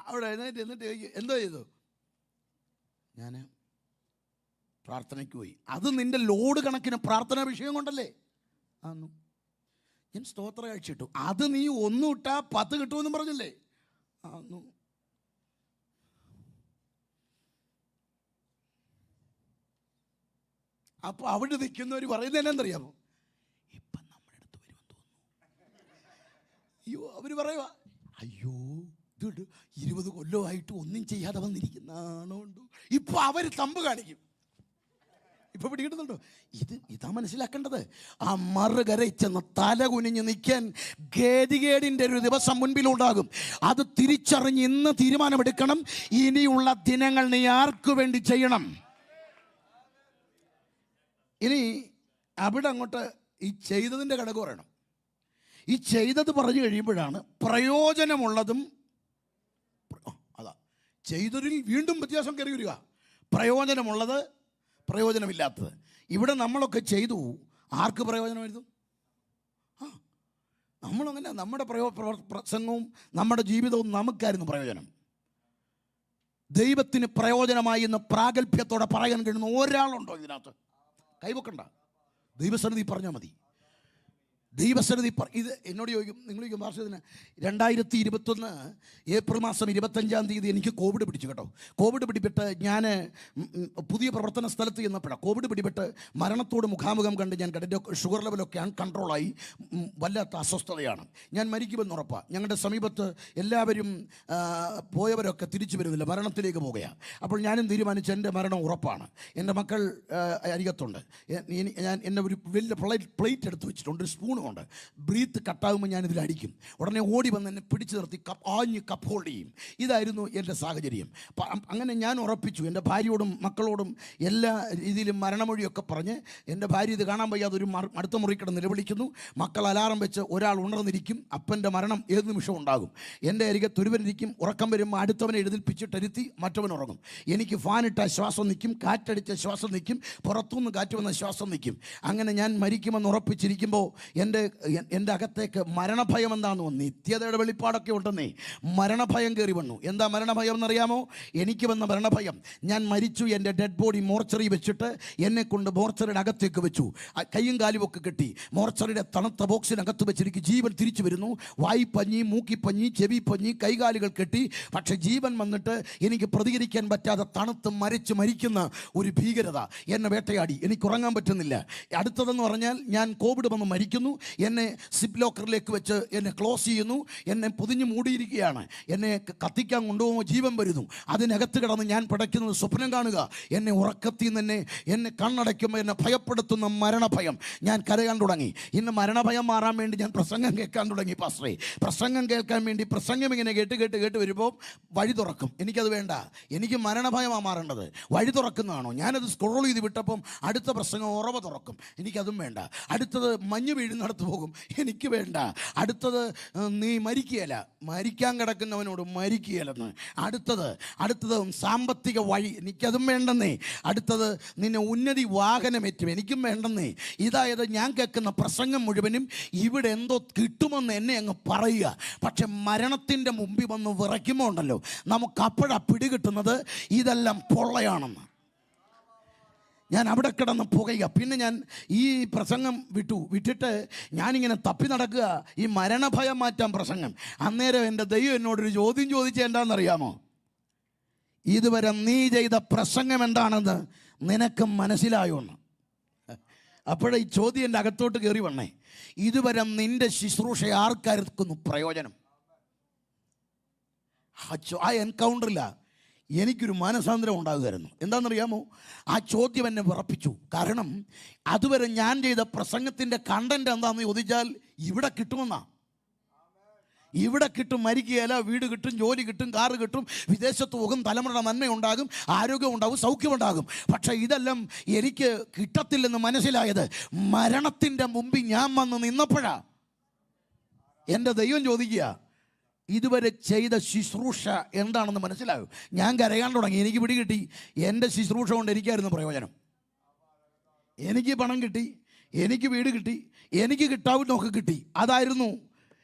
അവിടെ എന്നിട്ട് എന്തോ ചെയ്തു? ഞാൻ പ്രാർത്ഥനയ്ക്ക് പോയി. അത് നിന്റെ ലോഡ് കണക്കിന് പ്രാർത്ഥനാ വിഷയം കൊണ്ടല്ലേ? ഞാൻ സ്തോത്ര കഴിച്ചിട്ടു. അത് നീ 1 ഇട്ടാ 10 കിട്ടുമെന്നും പറഞ്ഞല്ലേ? അപ്പൊ അവിടെ നിൽക്കുന്നവർ പറയുന്നത് എന്നാന്നറിയാമോ? ഇപ്പം നമ്മുടെ അടുത്ത് വരുമെന്ന് തോന്നുന്നു. അയ്യോ, അവർ പറയുക, അയ്യോ ഇത് 20 കൊല്ലമായിട്ട് ഒന്നും ചെയ്യാതെ വന്നിരിക്കുന്നാണോണ്ടോ. ഇപ്പൊ അവർ തമ്പ് കാണിക്കും. ഇപ്പൊ പിടികിട്ടുന്നുണ്ടോ? ഇതാ മനസ്സിലാക്കേണ്ടത്. ആ മറുകരയിൽ ചെന്ന് തല കുനിഞ്ഞ് നിൽക്കാൻ ഗതികേടിൻ്റെ ഒരു ദിവസം മുൻപിലുണ്ടാകും. അത് തിരിച്ചറിഞ്ഞ് ഇന്ന് തീരുമാനമെടുക്കണം. ഇനിയുള്ള ദിനങ്ങൾ നീ ആർക്കു വേണ്ടി ചെയ്യണം? ഇനി അവിടെ അങ്ങോട്ട് ഈ ചെയ്തതിൻ്റെ കണക്ക് പറയണം. ഈ ചെയ്തത് പറഞ്ഞു കഴിയുമ്പോഴാണ് പ്രയോജനമുള്ളതും, അതാ ചെയ്തതിൽ വീണ്ടും വ്യത്യാസം കയറി വരിക. പ്രയോജനമുള്ളത്, പ്രയോജനമില്ലാത്തത്. ഇവിടെ നമ്മളൊക്കെ ചെയ്തു, ആർക്ക് പ്രയോജനമായിരുന്നു? നമ്മളങ്ങനെ നമ്മുടെ പ്രസംഗവും നമ്മുടെ ജീവിതവും നമുക്കായിരുന്നു പ്രയോജനം. ദൈവത്തിന് പ്രയോജനമായി എന്ന് പ്രാഗൽഭ്യത്തോടെ പറയാൻ കഴിയുന്ന ഒരാളുണ്ടോ ഇതിനകത്ത്? കൈവക്കണ്ട. ദൈവസന്നിധി പറഞ്ഞാൽ മതി. ദൈവസന്നിധി ഇത് എന്നോട് ചോദിക്കും, നിങ്ങൾ ചോദിക്കും വാർഷികത്തിന് 2021 ഏപ്രിൽ മാസം 25-ാം തീയതി എനിക്ക് കോവിഡ് പിടിച്ചു കേട്ടോ. കോവിഡ് പിടിപെട്ട് ഞാൻ പുതിയ പ്രവർത്തന സ്ഥലത്ത് ചെന്നപ്പോഴാണ് കോവിഡ് പിടിപെട്ട് മരണത്തോട് മുഖാമുഖം കണ്ട് ഞാൻ എൻ്റെ ഷുഗർ ലെവലൊക്കെ കൺട്രോളായി. വല്ലാത്ത അസ്വസ്ഥതയാണ്. ഞാൻ മരിക്കുമെന്ന് ഉറപ്പാണ്. ഞങ്ങളുടെ സമീപത്ത് എല്ലാവരും പോയവരൊക്കെ തിരിച്ചു വരുന്നില്ല, മരണത്തിലേക്ക് പോവുകയാണ്. അപ്പോൾ ഞാനും തീരുമാനിച്ചു എൻ്റെ മരണം ഉറപ്പാണ്. എൻ്റെ മക്കൾ അരികത്തുണ്ട്. ഞാൻ എന്നെ ഒരു വലിയ പ്ലേറ്റ് എടുത്ത് വെച്ചിട്ടുണ്ട്, ഒരു സ്പൂണും ഉണ്ട്. ബ്രീത്ത് കട്ടാകുമ്പോൾ ഞാനിതിൽ അടിക്കും. ഉടനെ ഓടി വന്ന് എന്നെ പിടിച്ചു നിർത്തി കപ്പ് ഹോൾഡ് ചെയ്യും. ഇതായിരുന്നു എൻ്റെ സാഹചര്യം. അങ്ങനെ ഞാൻ ഉറപ്പിച്ചു. എൻ്റെ ഭാര്യയോടും മക്കളോടും എല്ലാ രീതിയിലും മരണമൊഴിയൊക്കെ പറഞ്ഞ്, എൻ്റെ ഭാര്യ ഇത് കാണാൻ വയ്യാതെ ഒരു അടുത്ത മുറി കിടന്ന് നിലവിളിക്കുന്നു. മക്കൾ അലാറം വെച്ച് ഒരാൾ ഉണർന്നിരിക്കും. അപ്പൻ്റെ മരണം ഏത് നിമിഷവും ഉണ്ടാകും. എൻ്റെ അരികത്ത് ഒരുവനിരിക്കും. ഉറക്കം വരുമ്പോൾ അടുത്തവനെ എഴുതിൽപ്പിച്ചിട്ടിരുത്തി മറ്റവൻ ഉറങ്ങും. എനിക്ക് ഫാനിട്ട ശ്വാസം നിൽക്കും, കാറ്റടിച്ച ശ്വാസം നിൽക്കും, പുറത്തുനിന്ന് കാറ്റ് വന്ന ശ്വാസം നിൽക്കും. അങ്ങനെ ഞാൻ മരിക്കുമെന്ന് ഉറപ്പിച്ചിരിക്കുമ്പോൾ എൻ്റെ അകത്തേക്ക് മരണഭയം എന്താണെന്ന് വന്നു. നിത്യതയുടെ വെളിപ്പാടൊക്കെ ഉണ്ടെന്നേ. മരണഭയം കയറി വന്നു. എന്താ മരണഭയം എന്നറിയാമോ? എനിക്ക് വന്ന മരണഭയം, ഞാൻ മരിച്ചു, എൻ്റെ ഡെഡ് ബോഡി മോർച്ചറി വെച്ചിട്ട് എന്നെ കൊണ്ട് മോർച്ചറിയുടെ അകത്തേക്ക് വെച്ചു. കൈയും കാലും ഒക്കെ കെട്ടി മോർച്ചറിയുടെ തണുത്ത ബോക്സിനകത്ത് വെച്ചിരിക്കും. ജീവൻ തിരിച്ചു വരുന്നു. വായിപ്പഞ്ഞി, മൂക്കിപ്പഞ്ഞി, ചെവിപ്പഞ്ഞി, കൈകാലുകൾ കെട്ടി. പക്ഷെ ജീവൻ വന്നിട്ട് എനിക്ക് പ്രതികരിക്കാൻ പറ്റാതെ തണുത്ത് മരിക്കുന്ന ഒരു ഭീകരത എന്നെ വേട്ടയാടി. എനിക്ക് ഉറങ്ങാൻ പറ്റുന്നില്ല. അടുത്തതെന്ന് പറഞ്ഞാൽ ഞാൻ കോവിഡ് വന്ന് മരിക്കുന്നു. എന്നെ സിപ്പ് ലോക്കറിലേക്ക് വെച്ച് എന്നെ ക്ലോസ് ചെയ്യുന്നു, എന്നെ പൊതിഞ്ഞ് മൂടിയിരിക്കുകയാണ്. എന്നെ കത്തിക്കാൻ കൊണ്ടുപോകുമ്പോൾ ജീവൻ വരുന്നു. അതിനകത്ത് കിടന്ന് ഞാൻ പിടയ്ക്കുന്നത് സ്വപ്നം കാണുക. എന്നെ ഉറക്കത്തിൽ നിന്ന് എന്നെ കണ്ണടയ്ക്കുമ്പോൾ എന്നെ ഭയപ്പെടുത്തുന്ന മരണഭയം. ഞാൻ കരയാൻ തുടങ്ങി. ഇന്ന് മരണഭയം മാറാൻ വേണ്ടി ഞാൻ പ്രസംഗം കേൾക്കാൻ തുടങ്ങി. പാസ്റ്ററേ, പ്രസംഗം കേൾക്കാൻ വേണ്ടി പ്രസംഗം ഇങ്ങനെ കേട്ട് വരുമ്പോൾ വഴി തുറക്കും. എനിക്കത് വേണ്ട. എനിക്ക് മരണഭയമാണ് മാറേണ്ടത്. വഴി തുറക്കുന്നതാണോ? ഞാനത് സ്ക്രോൾ ചെയ്ത് വിട്ടപ്പം അടുത്ത പ്രസംഗം ഉറവ തുറക്കും. എനിക്കതും വേണ്ട. അടുത്തത് മഞ്ഞ് വീഴുന്നിടത്ത് പോകും. എനിക്ക് വേണ്ട. അടുത്തത് നീ മരിക്കുകയില്ല, മരിക്കാൻ കിടക്കുന്നവനോട് മരിക്കുകയില്ലെന്ന്. അടുത്തത് സാമ്പത്തിക വഴി, എനിക്കതും വേണ്ടെന്നേ. അടുത്തത് നിന്നെ ഉന്നതി വാഹനമേറ്റും, എനിക്കും വേണ്ടെന്നേ. ഇതായത് ഞാൻ കേൾക്കുന്ന പ്രസംഗം മുഴുവനും ഇവിടെ എന്തോ കിട്ടുമെന്ന് എന്നെ അങ്ങ് പറയുക. പക്ഷെ മരണത്തിൻ്റെ മുമ്പിൽ വന്ന് വിറയ്ക്കുമ്പോൾ ഉണ്ടല്ലോ, നമുക്ക് അപ്പോഴാണ് പിടികിട്ടുന്നത് ഇതെല്ലാം പൊള്ളയാണെന്ന്. ഞാൻ അവിടെ കിടന്ന് പുകയുക. പിന്നെ ഞാൻ ഈ പ്രസംഗം വിട്ടിട്ട് ഞാനിങ്ങനെ തപ്പി നടക്കുക, ഈ മരണഭയം മാറ്റാൻ പ്രസംഗം. അന്നേരം എൻ്റെ ദൈവം എന്നോടൊരു ചോദ്യം ചോദിച്ചത് എന്താണെന്നറിയാമോ? ഇതുവരെ നീ ചെയ്ത പ്രസംഗം എന്താണെന്ന് നിനക്ക് മനസ്സിലായോന്ന്. അപ്പോഴേ ഈ ചോദ്യം എൻ്റെ അകത്തോട്ട് കയറി വന്നേ. ഇതുവരെ നിൻ്റെ ശുശ്രൂഷ ആർക്കാർക്കുന്നു പ്രയോജനം? ആ എൻകൗണ്ടറില്ല എനിക്കൊരു മാനസാന്തരം ഉണ്ടാകുമായിരുന്നു. എന്താണെന്നറിയാമോ? ആ ചോദ്യം എന്നെ വിറപ്പിച്ചു. കാരണം അതുവരെ ഞാൻ ചെയ്ത പ്രസംഗത്തിൻ്റെ കണ്ടന്റ് എന്താണെന്ന് ചോദിച്ചാൽ ഇവിടെ കിട്ടുമെന്നാ. ഇവിടെ കിട്ടും, മരിക്കുകയില്ല, വീട് കിട്ടും, ജോലി കിട്ടും, കാറ് കിട്ടും, വിദേശത്ത് പോകും, തലമുറ നന്മയുണ്ടാകും, ആരോഗ്യം ഉണ്ടാകും, സൗഖ്യമുണ്ടാകും. പക്ഷേ ഇതെല്ലാം എനിക്ക് കിട്ടത്തില്ലെന്ന് മനസ്സിലായത് മരണത്തിൻ്റെ മുമ്പിൽ ഞാൻ വന്ന് നിന്നപ്പോഴാണ്. എൻ്റെ ദൈവം ചോദിക്കുക, ഇതുവരെ ചെയ്ത ശുശ്രൂഷ എന്താണെന്ന് മനസ്സിലാകും. ഞാൻ കരയാൻ തുടങ്ങി. എനിക്ക് പിടികിട്ടി എൻ്റെ ശുശ്രൂഷ കൊണ്ട് എനിക്കായിരുന്നു പ്രയോജനം. എനിക്ക് പണം കിട്ടി, എനിക്ക് വീട് കിട്ടി, എനിക്ക് കിട്ടാവുന്നൊക്കെ കിട്ടി. അതായിരുന്നു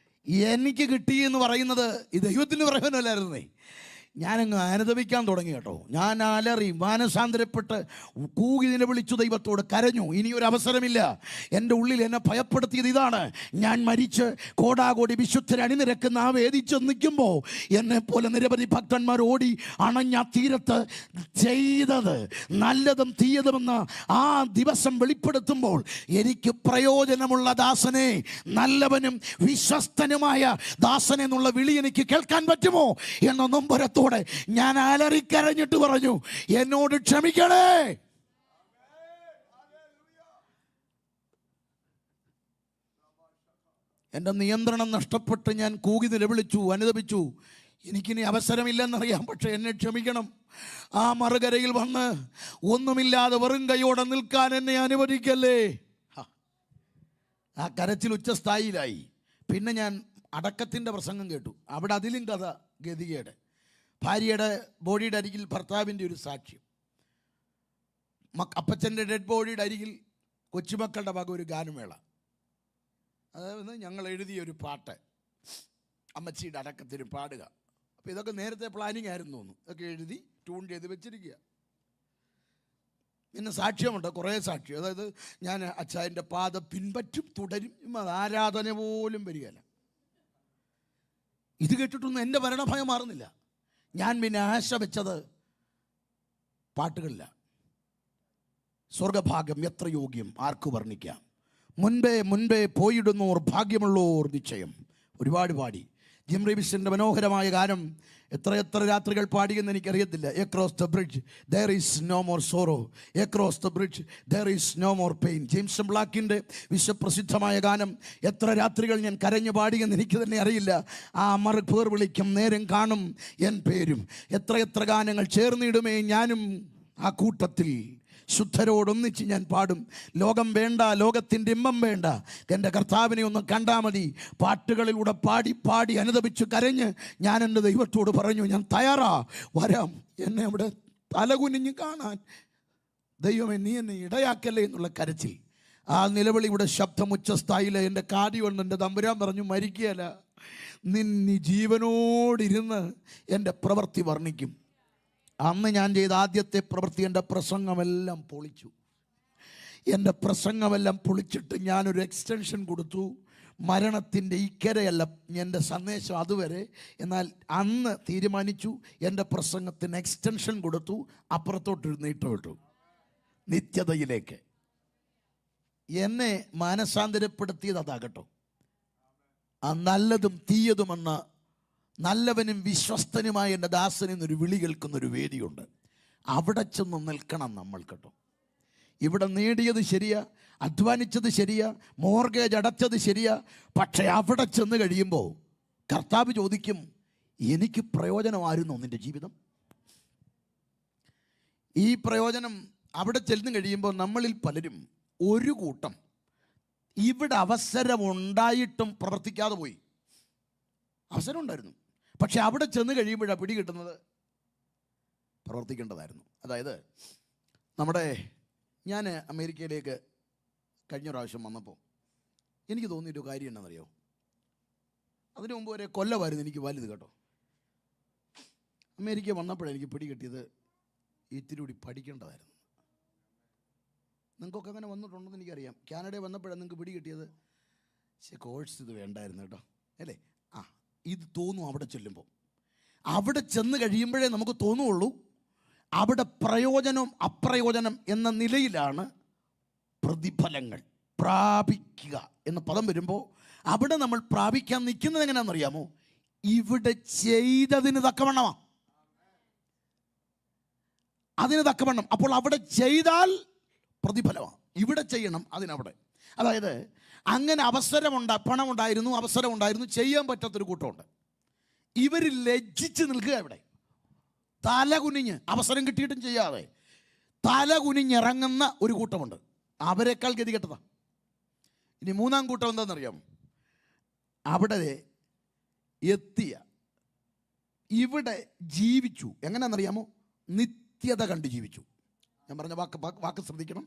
എനിക്ക് കിട്ടി എന്ന് പറയുന്നത്. ഈ ദൈവത്തിൻ്റെ പ്രയോജനമല്ലായിരുന്നേ. ഞാനങ്ങ് അനുദപിക്കാൻ തുടങ്ങി കേട്ടോ. ഞാൻ അലറി, മാനസാന്തരപ്പെട്ട് കൂകി നിലവിളിച്ചു, ദൈവത്തോട് കരഞ്ഞു. ഇനിയൊരു അവസരമില്ല. എൻ്റെ ഉള്ളിൽ എന്നെ ഭയപ്പെടുത്തിയത് ഇതാണ്: ഞാൻ മരിച്ച് കോടാകോടി വിശുദ്ധരെ അണിനിരക്കുന്ന ആ വേദി ചെന്ന് നിൽക്കുമ്പോൾ എന്നെപ്പോലെ നിരവധി ഭക്തന്മാർ ഓടി അണഞ്ഞ തീരത്ത് ചെയ്തത് നല്ലതും തീയതുമെന്ന് ആ ദിവസം വെളിപ്പെടുത്തുമ്പോൾ എനിക്ക് പ്രയോജനമുള്ള ദാസനെ, നല്ലവനും വിശ്വസ്തനുമായ ദാസനെ എന്നുള്ള വിളി എനിക്ക് കേൾക്കാൻ പറ്റുമോ എന്ന നൊമ്പരത്തോടെ ഞാൻ അലറിക്കരഞ്ഞിട്ട് പറഞ്ഞു, എന്നോട് ക്ഷമിക്കണേ. എൻ്റെ നിയന്ത്രണം നഷ്ടപ്പെട്ട് ഞാൻ കൂകി നിലവിളിച്ചു, അനുദപിച്ചു. എനിക്കിനി അവസരമില്ലെന്നറിയാം, പക്ഷെ എന്നെ ക്ഷമിക്കണം. ആ മറുകരയിൽ വന്ന് ഒന്നുമില്ലാതെ വെറും കൈയോടെ നിൽക്കാൻ എന്നെ അനുവദിക്കല്ലേ. ആ കരച്ചിൽ ഉച്ചസ്ഥായിലായി. പിന്നെ ഞാൻ അടക്കത്തിൻ്റെ പ്രസംഗം കേട്ടു. അവിടെ അതിലും കഥ ഗതികേട്. ഭാര്യയുടെ ബോഡിയുടെ അരികിൽ ഭർത്താവിൻ്റെ ഒരു സാക്ഷ്യം, അപ്പച്ചൻ്റെ ഡെഡ് ബോഡിയുടെ അരികിൽ കൊച്ചുമക്കളുടെ വക ഒരു ഗാനമേള. അതായത് ഞങ്ങൾ എഴുതിയ ഒരു പാട്ട് അമ്മച്ചിയുടെ അടക്കത്തിന് പാടുക. അപ്പോൾ ഇതൊക്കെ നേരത്തെ പ്ലാനിങ് ആയിരുന്നു തോന്നുന്നു. ഇതൊക്കെ എഴുതി ട്യൂൺ ചെയ്ത് വെച്ചിരിക്കുക. പിന്നെ സാക്ഷ്യമുണ്ട്, കുറേ സാക്ഷ്യം. അതായത് ഞാൻ അച്ചായൻ്റെ പാത പിൻപറ്റും, തുടരും, ആരാധന പോലും വരികയില്ല. ഇത് കേട്ടിട്ടൊന്നും എൻ്റെ മരണഭയം മാറുന്നില്ല. ഞാൻ പിന്നെ ആശ വെച്ചത് പാട്ടുകളില്ല. സ്വർഗഭാഗ്യം എത്ര യോഗ്യം ആർക്കു വർണ്ണിക്കാം. മുൻപേ പോയിടുന്നോർ ഭാഗ്യമുള്ളോർ നിശ്ചയം. ഒരുപാട് പാടി. ജിം റീവിസിൻ്റെ മനോഹരമായ ഗാനം എത്ര രാത്രികൾ പാടിയെന്ന് എനിക്കറിയത്തില്ല. Across the bridge there is no more sorrow, across the bridge there is no more pain. James ബ്ലാക്കിൻ്റെ വിശ്വപ്രസിദ്ധമായ ഗാനം എത്ര രാത്രികൾ ഞാൻ കരഞ്ഞു പാടിയെന്ന് എനിക്ക് തന്നെ അറിയില്ല. ആ പേർ വിളിക്കും നേരം കാണും എൻ പേരും. എത്ര ഗാനങ്ങൾ ചേർന്നിടുമേ ഞാനും ആ കൂട്ടത്തിൽ. ശുദ്ധരോടൊന്നിച്ച് ഞാൻ പാടും. ലോകം വേണ്ട, ലോകത്തിൻ്റെ ഇമ്പം വേണ്ട, എൻ്റെ കർത്താവിനെ ഒന്ന് കണ്ടാൽ മതി. പാട്ടുകളിലൂടെ പാടി അനുദപിച്ച് കരഞ്ഞ് ഞാൻ എൻ്റെ ദൈവത്തോട് പറഞ്ഞു, ഞാൻ തയ്യാറാ, വരാം, എന്നെ അവിടെ തലകുനിഞ്ഞ് കാണാൻ. ദൈവമേ, നീ എന്നെ ഇടയാക്കല്ലേ എന്നുള്ള കരച്ചിൽ. ആ നിലവിളിയുടെ ശബ്ദം ഉച്ചസ്ഥായില്ല. എൻ്റെ കാടി കൊണ്ട് എൻ്റെ തമ്പുരാൻ പറഞ്ഞു, മരിക്കുകയല്ല, നീ ജീവനോടിരുന്ന് എൻ്റെ പ്രവൃത്തി വർണ്ണിക്കും. അന്ന് ഞാൻ ചെയ്ത ആദ്യത്തെ പ്രവൃത്തി, എൻ്റെ പ്രസംഗമെല്ലാം പൊളിച്ചു. എൻ്റെ പ്രസംഗമെല്ലാം പൊളിച്ചിട്ട് ഞാനൊരു എക്സ്റ്റൻഷൻ കൊടുത്തു. മരണത്തിൻ്റെ ഇക്കരയല്ല എൻ്റെ സന്ദേശം അതുവരെ. എന്നാൽ അന്ന് തീരുമാനിച്ചു, എൻ്റെ പ്രസംഗത്തിന് എക്സ്റ്റൻഷൻ കൊടുത്തു, അപ്പുറത്തോട്ടൊരു നീട്ടം ഇട്ടു, നിത്യതയിലേക്ക്. എന്നെ മാനസാന്തരപ്പെടുത്തിയത് അതാകട്ടോ. ആ നല്ലതും തീയതുമെന്ന നല്ലവനും വിശ്വസ്തനുമായ എൻ്റെ ദാസൻ എന്നൊരു വിളി കേൾക്കുന്നൊരു വേദിയുണ്ട്. അവിടെ ചെന്ന് നിൽക്കണം നമ്മൾ കേട്ടോ. ഇവിടെ നേടിയത് ശരിയാ, അധ്വാനിച്ചത് ശരിയാ, മോർഗേജ് അടച്ചത് ശരിയാ. പക്ഷേ അവിടെ ചെന്ന് കഴിയുമ്പോൾ കർത്താവ് ചോദിക്കും, എനിക്ക് പ്രയോജനമായിരുന്നോ നിൻ്റെ ജീവിതം? ഈ പ്രയോജനം അവിടെ ചെന്ന് കഴിയുമ്പോൾ നമ്മളിൽ പലരും ഒരു കൂട്ടം ഇവിടെ അവസരമുണ്ടായിട്ടും പ്രവർത്തിക്കാതെ പോയി. അവസരം ഉണ്ടായിരുന്നു, പക്ഷെ അവിടെ ചെന്ന് കഴിയുമ്പോഴാണ് പിടി കിട്ടുന്നത് പ്രവർത്തിക്കേണ്ടതായിരുന്നു. അതായത് ഞാൻ അമേരിക്കയിലേക്ക് കഴിഞ്ഞ പ്രാവശ്യം വന്നപ്പോൾ എനിക്ക് തോന്നിയൊരു കാര്യം എന്നാണെന്നറിയോ? അതിനു മുമ്പ് വരെ കൊല്ലമായിരുന്നു എനിക്ക് വലുത് കേട്ടോ. അമേരിക്ക വന്നപ്പോഴെനിക്ക് പിടി കിട്ടിയത് ഇത്തിരി കൂടി പഠിക്കേണ്ടതായിരുന്നു. നിങ്ങൾക്കൊക്കെ അങ്ങനെ വന്നിട്ടുണ്ടെന്ന് എനിക്കറിയാം. കാനഡയിൽ വന്നപ്പോഴാണ് നിങ്ങൾക്ക് പിടി കിട്ടിയത്, പക്ഷേ കോഴ്സ് ഇത് വേണ്ടായിരുന്നു കേട്ടോ, അല്ലേ? ഇത് തോന്നും അവിടെ ചെല്ലുമ്പോൾ. അവിടെ ചെന്ന് കഴിയുമ്പോഴേ നമുക്ക് തോന്നുള്ളൂ അവിടെ പ്രയോജനം അപ്രയോജനം എന്ന നിലയിലാണ് പ്രതിഫലങ്ങൾ. പ്രാപിക്കുക എന്ന പദം വരുമ്പോൾ അവിടെ നമ്മൾ പ്രാപിക്കാൻ നിൽക്കുന്നത് എങ്ങനെയാണെന്നറിയാമോ? ഇവിടെ ചെയ്തതിന് തക്കവണ്ണമാണ്, അതിന് തക്കവണ്ണം. അപ്പോൾ അവിടെ ചെയ്താൽ പ്രതിഫലമാണ്. ഇവിടെ ചെയ്യണം അതിനവിടെ. അതായത് അങ്ങനെ പണമുണ്ടായിരുന്നു, അവസരമുണ്ടായിരുന്നു, ചെയ്യാൻ പറ്റാത്തൊരു കൂട്ടമുണ്ട്. ഇവർ ലജ്ജിച്ച് നിൽക്കുക. ഇവിടെ തല കുനിഞ്ഞ്, അവസരം കിട്ടിയിട്ടും ചെയ്യാതെ തല കുനിഞ്ഞിറങ്ങുന്ന ഒരു കൂട്ടമുണ്ട്. അവരെക്കാൾ ഗതി കെട്ടതാ. ഇനി മൂന്നാം കൂട്ടം എന്താണെന്നറിയാം? അവിടെ എത്തിയ, ഇവിടെ ജീവിച്ചു. എങ്ങനെയാണെന്നറിയാമോ? നിത്യത കണ്ട് ജീവിച്ചു. ഞാൻ പറഞ്ഞ വാക്ക് ശ്രദ്ധിക്കണം.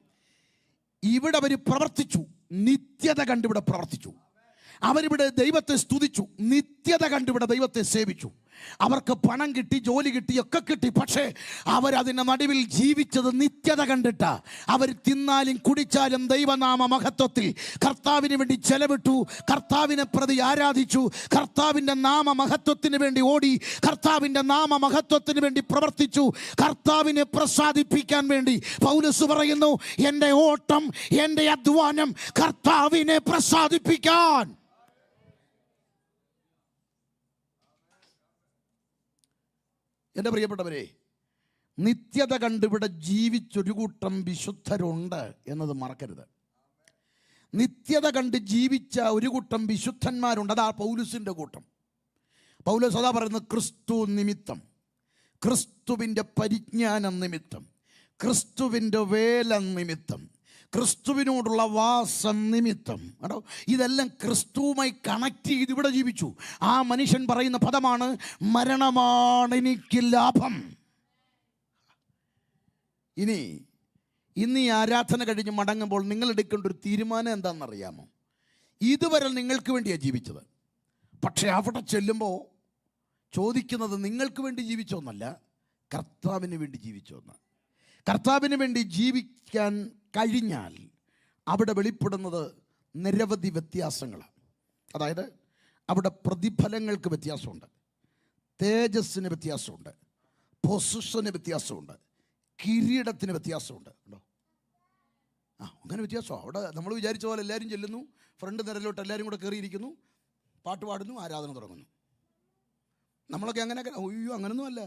ഇവിടെ അവർ പ്രവർത്തിച്ചു, നിത്യത കണ്ടിവിടെ പ്രവർത്തിച്ചു. അവരിവിടെ ദൈവത്തെ സ്തുതിച്ചു, നിത്യത കണ്ടിവിടെ ദൈവത്തെ സേവിച്ചു. അവർക്ക് പണം കിട്ടി, ജോലി കിട്ടി, ഒക്കെ കിട്ടി. പക്ഷേ അവരതിൻ്റെ നടുവിൽ ജീവിച്ചത് നിത്യത കണ്ടിട്ടാ. അവർ തിന്നാലും കുടിച്ചാലും ദൈവനാമ മഹത്വത്തിൽ കർത്താവിന് വേണ്ടി ചെലവിട്ടു, കർത്താവിനെ പ്രതി ആരാധിച്ചു, കർത്താവിൻ്റെ നാമ മഹത്വത്തിന് വേണ്ടി ഓടി, കർത്താവിൻ്റെ നാമ മഹത്വത്തിന് വേണ്ടി പ്രവർത്തിച്ചു, കർത്താവിനെ പ്രസാദിപ്പിക്കാൻ വേണ്ടി. പൗലോസ് പറയുന്നു, എൻ്റെ ഓട്ടം, എൻ്റെ അധ്വാനം കർത്താവിനെ പ്രസാദിപ്പിക്കാൻ. എൻ്റെ പ്രിയപ്പെട്ടവരെ, നിത്യത കണ്ടിവിടെ ജീവിച്ചൊരു കൂട്ടം വിശുദ്ധരുണ്ട് എന്നത് മറക്കരുത്. നിത്യത കണ്ട് ജീവിച്ച ഒരു കൂട്ടം വിശുദ്ധന്മാരുണ്ട്. അതാ പൗലോസിൻ്റെ കൂട്ടം. പൗലോസ് അതാ പറയുന്നത്, ക്രിസ്തു നിമിത്തം, ക്രിസ്തുവിൻ്റെ പരിജ്ഞാനം നിമിത്തം, ക്രിസ്തുവിൻ്റെ വേല നിമിത്തം, ക്രിസ്തുവിനോടുള്ള വാസം നിമിത്തം. കേട്ടോ, ഇതെല്ലാം ക്രിസ്തുവുമായി കണക്ട് ചെയ്ത് ഇവിടെ ജീവിച്ചു. ആ മനുഷ്യൻ പറയുന്ന പദമാണ്, മരണമാണ് എനിക്ക് ലാഭം. ഇന്ന് ഈ ആരാധന കഴിഞ്ഞ് മടങ്ങുമ്പോൾ നിങ്ങൾ എടുക്കേണ്ട ഒരു തീരുമാനം എന്താണെന്നറിയാമോ? ഇതുവരെ നിങ്ങൾക്ക് വേണ്ടിയാണ് ജീവിച്ചത്. പക്ഷെ അവിടെ ചെല്ലുമ്പോൾ ചോദിക്കുന്നത് നിങ്ങൾക്ക് വേണ്ടി ജീവിച്ചോന്നല്ല, കർത്താവിന് വേണ്ടി ജീവിച്ചോന്ന്. കർത്താവിന് വേണ്ടി ജീവിക്കാൻ കഴിഞ്ഞാൽ അവിടെ വെളിപ്പെടുന്നത് നിരവധി വ്യത്യാസങ്ങളാണ്. അതായത് അവിടെ പ്രതിഫലങ്ങൾക്ക് വ്യത്യാസമുണ്ട്, തേജസ്സിന് വ്യത്യാസമുണ്ട്, പൊസിഷന് വ്യത്യാസമുണ്ട്, കിരീടത്തിന് വ്യത്യാസമുണ്ട്. ഉണ്ടോ? അങ്ങനെ വ്യത്യാസമാണ്. അവിടെ നമ്മൾ വിചാരിച്ച പോലെ എല്ലാവരും ചെല്ലുന്നു, ഫ്രണ്ട് നിരയിലോട്ട് എല്ലാവരും കൂടെ കയറിയിരിക്കുന്നു, പാട്ട് പാടുന്നു, ആരാധന തുടങ്ങുന്നു. നമ്മളൊക്കെ അങ്ങനെ അങ്ങനൊന്നും അല്ല.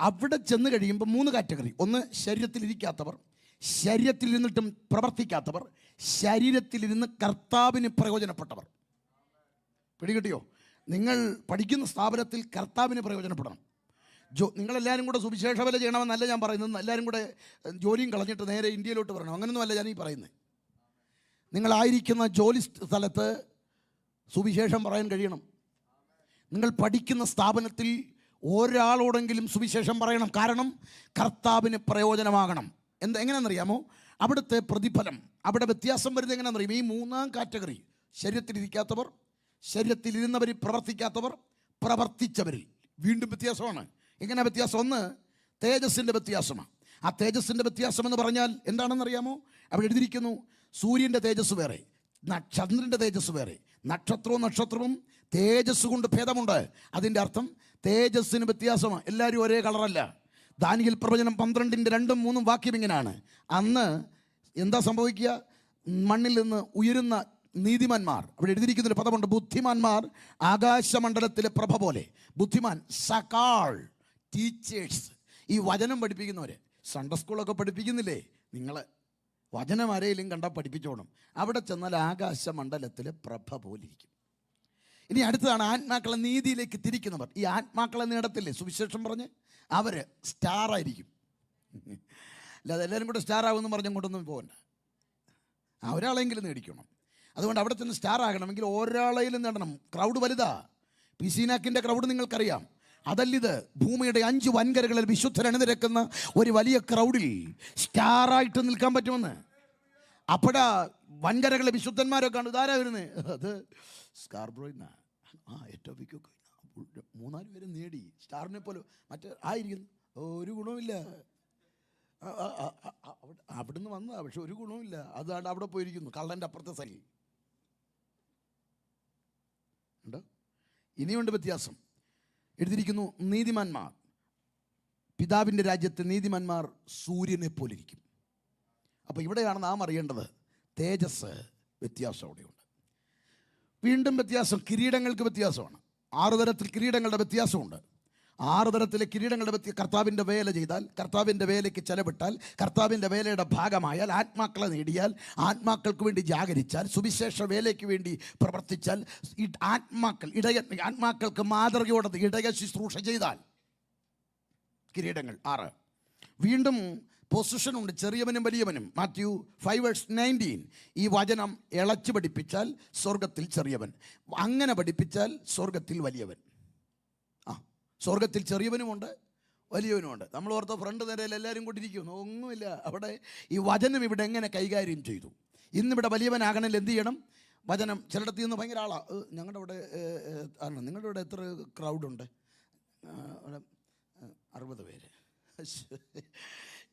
അവിടെ ചെന്ന് കഴിയുമ്പോൾ 3 കാറ്റഗറി. ഒന്ന്, ശരീരത്തിലിരിക്കാത്തവർ, ശരീരത്തിലിരുന്നിട്ടും പ്രവർത്തിക്കാത്തവർ, ശരീരത്തിലിരുന്ന് കർത്താവിന് പ്രയോജനപ്പെട്ടവർ. പിടികിട്ടിയോ? നിങ്ങൾ പഠിക്കുന്ന സ്ഥാപനത്തിൽ കർത്താവിന് പ്രയോജനപ്പെടണം. നിങ്ങളെല്ലാവരും കൂടെ സുവിശേഷ വേല ചെയ്യണമെന്നല്ല ഞാൻ പറയുന്നത്. എല്ലാവരും കൂടെ ജോലിയും കളഞ്ഞിട്ട് നേരെ ഇന്ത്യയിലോട്ട് വരണം, അങ്ങനെയൊന്നും അല്ല ഞാൻ ഈ പറയുന്നത്. നിങ്ങളായിരിക്കുന്ന ജോലി സ്ഥലത്ത് സുവിശേഷം പറയാൻ കഴിയണം. നിങ്ങൾ പഠിക്കുന്ന സ്ഥാപനത്തിൽ ഒരാളോടെങ്കിലും സുവിശേഷം പറയണം. കാരണം കർത്താവിന് പ്രയോജനമാകണം. എങ്ങനെയാണെന്നറിയാമോ? അവിടുത്തെ പ്രതിഫലം, അവിടെ വ്യത്യാസം വരുന്നത് എങ്ങനെയാണെന്നറിയാമോ? ഈ 3-ാം കാറ്റഗറി, ശരീരത്തിലിരിക്കാത്തവർ, ശരീരത്തിലിരുന്നവർ, പ്രവർത്തിക്കാത്തവർ, പ്രവർത്തിച്ചവരിൽ വീണ്ടും വ്യത്യാസമാണ്. എങ്ങനെ വ്യത്യാസം? ഒന്ന്, തേജസ്സിൻ്റെ വ്യത്യാസമാണ്. ആ തേജസ്സിൻ്റെ വ്യത്യാസം എന്ന് പറഞ്ഞാൽ എന്താണെന്നറിയാമോ? അവിടെ എഴുതിയിരിക്കുന്നു, സൂര്യൻ്റെ തേജസ് വേറെ, ചന്ദ്രൻ്റെ തേജസ് വേറെ. നക്ഷത്രവും തേജസ് കൊണ്ട് ഭേദമുണ്ട്. അതിൻ്റെ അർത്ഥം തേജസ്സിന് വ്യത്യാസമാണ്. എല്ലാവരും ഒരേ കളറല്ല. ദാനിയേൽ പ്രവചനം 12:2-3 വാക്യം ഇങ്ങനെയാണ്, അന്ന് എന്താ സംഭവിക്കുക? മണ്ണിൽ നിന്ന് ഉയരുന്ന നീതിമാന്മാർ, അവിടെ എഴുതിയിരിക്കുന്നൊരു പദമുണ്ട്, ബുദ്ധിമാന്മാർ ആകാശമണ്ഡലത്തിലെ പ്രഭ പോലെ. ബുദ്ധിമാൻ, സകാൾ, ടീച്ചേഴ്സ്, ഈ വചനം പഠിപ്പിക്കുന്നവർ. സൺഡേ സ്കൂളൊക്കെ പഠിപ്പിക്കുന്നില്ലേ നിങ്ങൾ? വചനം ആരെയും കണ്ടാൽ പഠിപ്പിച്ചോണം. അവിടെ ചെന്നാൽ ആകാശമണ്ഡലത്തിലെ പ്രഭ പോലിരിക്കും. ഇനി അടുത്തതാണ് ആത്മാക്കളെ നീതിയിലേക്ക് തിരിക്കുന്നവർ. ഈ ആത്മാക്കളെ നേടത്തില്ലേ സുവിശേഷം പറഞ്ഞ്? അവർ സ്റ്റാറായിരിക്കും. അല്ലാതെ എല്ലാവരും കൂടെ സ്റ്റാർ ആകുമെന്ന് പറഞ്ഞ് അങ്ങോട്ടൊന്നും പോകണ്ട. ഒരാളെങ്കിലും നേടിക്കണം. അതുകൊണ്ട് അവിടെ ചെന്ന് സ്റ്റാർ ആകണമെങ്കിൽ ഒരാളെയും നേടണം. ക്രൗഡ് വലുതാ. പിസീനാക്കിൻ്റെ ക്രൗഡ് നിങ്ങൾക്കറിയാം. അതല്ലിത്. ഭൂമിയുടെ 5 വൻകരകളിൽ വിശുദ്ധർ അണിനിരക്കുന്ന ഒരു വലിയ ക്രൗഡിൽ സ്റ്റാറായിട്ട് നിൽക്കാൻ പറ്റുമെന്ന്. അപ്പോഴാ വൻകരകളെ വിശുദ്ധന്മാരൊക്കെ ആണ്. ഇതാരാ വരുന്നത്? അത് സ്കാർബ്രോയിന്നാ. ഏറ്റവും വിക്കൊക്കെ 3-4 പേര് നേടി സ്റ്റാറിനെ പോലെ. മറ്റേ ആയിരിക്കുന്നു ഒരു ഗുണവുമില്ല. അവിടുന്ന് വന്നതാ, പക്ഷെ ഒരു ഗുണവുമില്ല. അതാണ് അവിടെ പോയിരിക്കുന്നു കള്ളൻ്റെ അപ്പുറത്തെ സൈഡിൽ. ഉണ്ടോ? ഇനിയുണ്ട് വ്യത്യാസം. എഴുതിയിരിക്കുന്നു, നീതിമാന്മാർ, പിതാവിൻ്റെ രാജ്യത്തെ നീതിമാന്മാർ സൂര്യനെ പോലിരിക്കും. അപ്പോൾ ഇവിടെയാണ് നാം അറിയേണ്ടത് തേജസ് വ്യത്യാസം അവിടെയുണ്ട്. വീണ്ടും വ്യത്യാസം. കിരീടങ്ങൾക്ക് വ്യത്യാസമാണ്. 6 തരത്തിൽ കിരീടങ്ങളുടെ വ്യത്യാസമുണ്ട്. 6 തരത്തിലെ കിരീടങ്ങളുടെ കർത്താവിൻ്റെ വേല ചെയ്താൽ, കർത്താവിൻ്റെ വേലയ്ക്ക് ചെലവിട്ടാൽ, കർത്താവിൻ്റെ വേലയുടെ ഭാഗമായാൽ, ആത്മാക്കളെ നേടിയാൽ, ആത്മാക്കൾക്ക് വേണ്ടി ജാഗരിച്ചാൽ, സുവിശേഷ വേലയ്ക്ക് വേണ്ടി പ്രവർത്തിച്ചാൽ, ആത്മാക്കൾക്ക് മാതൃകയോടെ ഇടയ ശുശ്രൂഷ ചെയ്താൽ കിരീടങ്ങൾ 6. വീണ്ടും പൊസിഷനുണ്ട്, ചെറിയവനും വലിയവനും. മാത്യു 5:19. ഈ വചനം ഇളച്ചു പഠിപ്പിച്ചാൽ സ്വർഗത്തിൽ ചെറിയവൻ, അങ്ങനെ പഠിപ്പിച്ചാൽ സ്വർഗത്തിൽ വലിയവൻ. സ്വർഗത്തിൽ ചെറിയവനുമുണ്ട് വലിയവനുമുണ്ട്. നമ്മൾ ഓർത്ത ഫ്രണ്ട് നിരയിൽ എല്ലാവരും കൊണ്ടിരിക്കുന്നു, ഒന്നുമില്ല. അവിടെ ഈ വചനം ഇവിടെ എങ്ങനെ കൈകാര്യം ചെയ്തു? ഇന്നിവിടെ വലിയവനാകണമെങ്കിൽ എന്ത് ചെയ്യണം? വചനം ചിലയിടത്ത് നിന്ന് ഭയങ്കര ആളാണ്. ഞങ്ങളുടെ ഇവിടെ ആണ്. നിങ്ങളുടെ ഇവിടെ എത്ര ക്രൗഡുണ്ട്? 60 പേര്.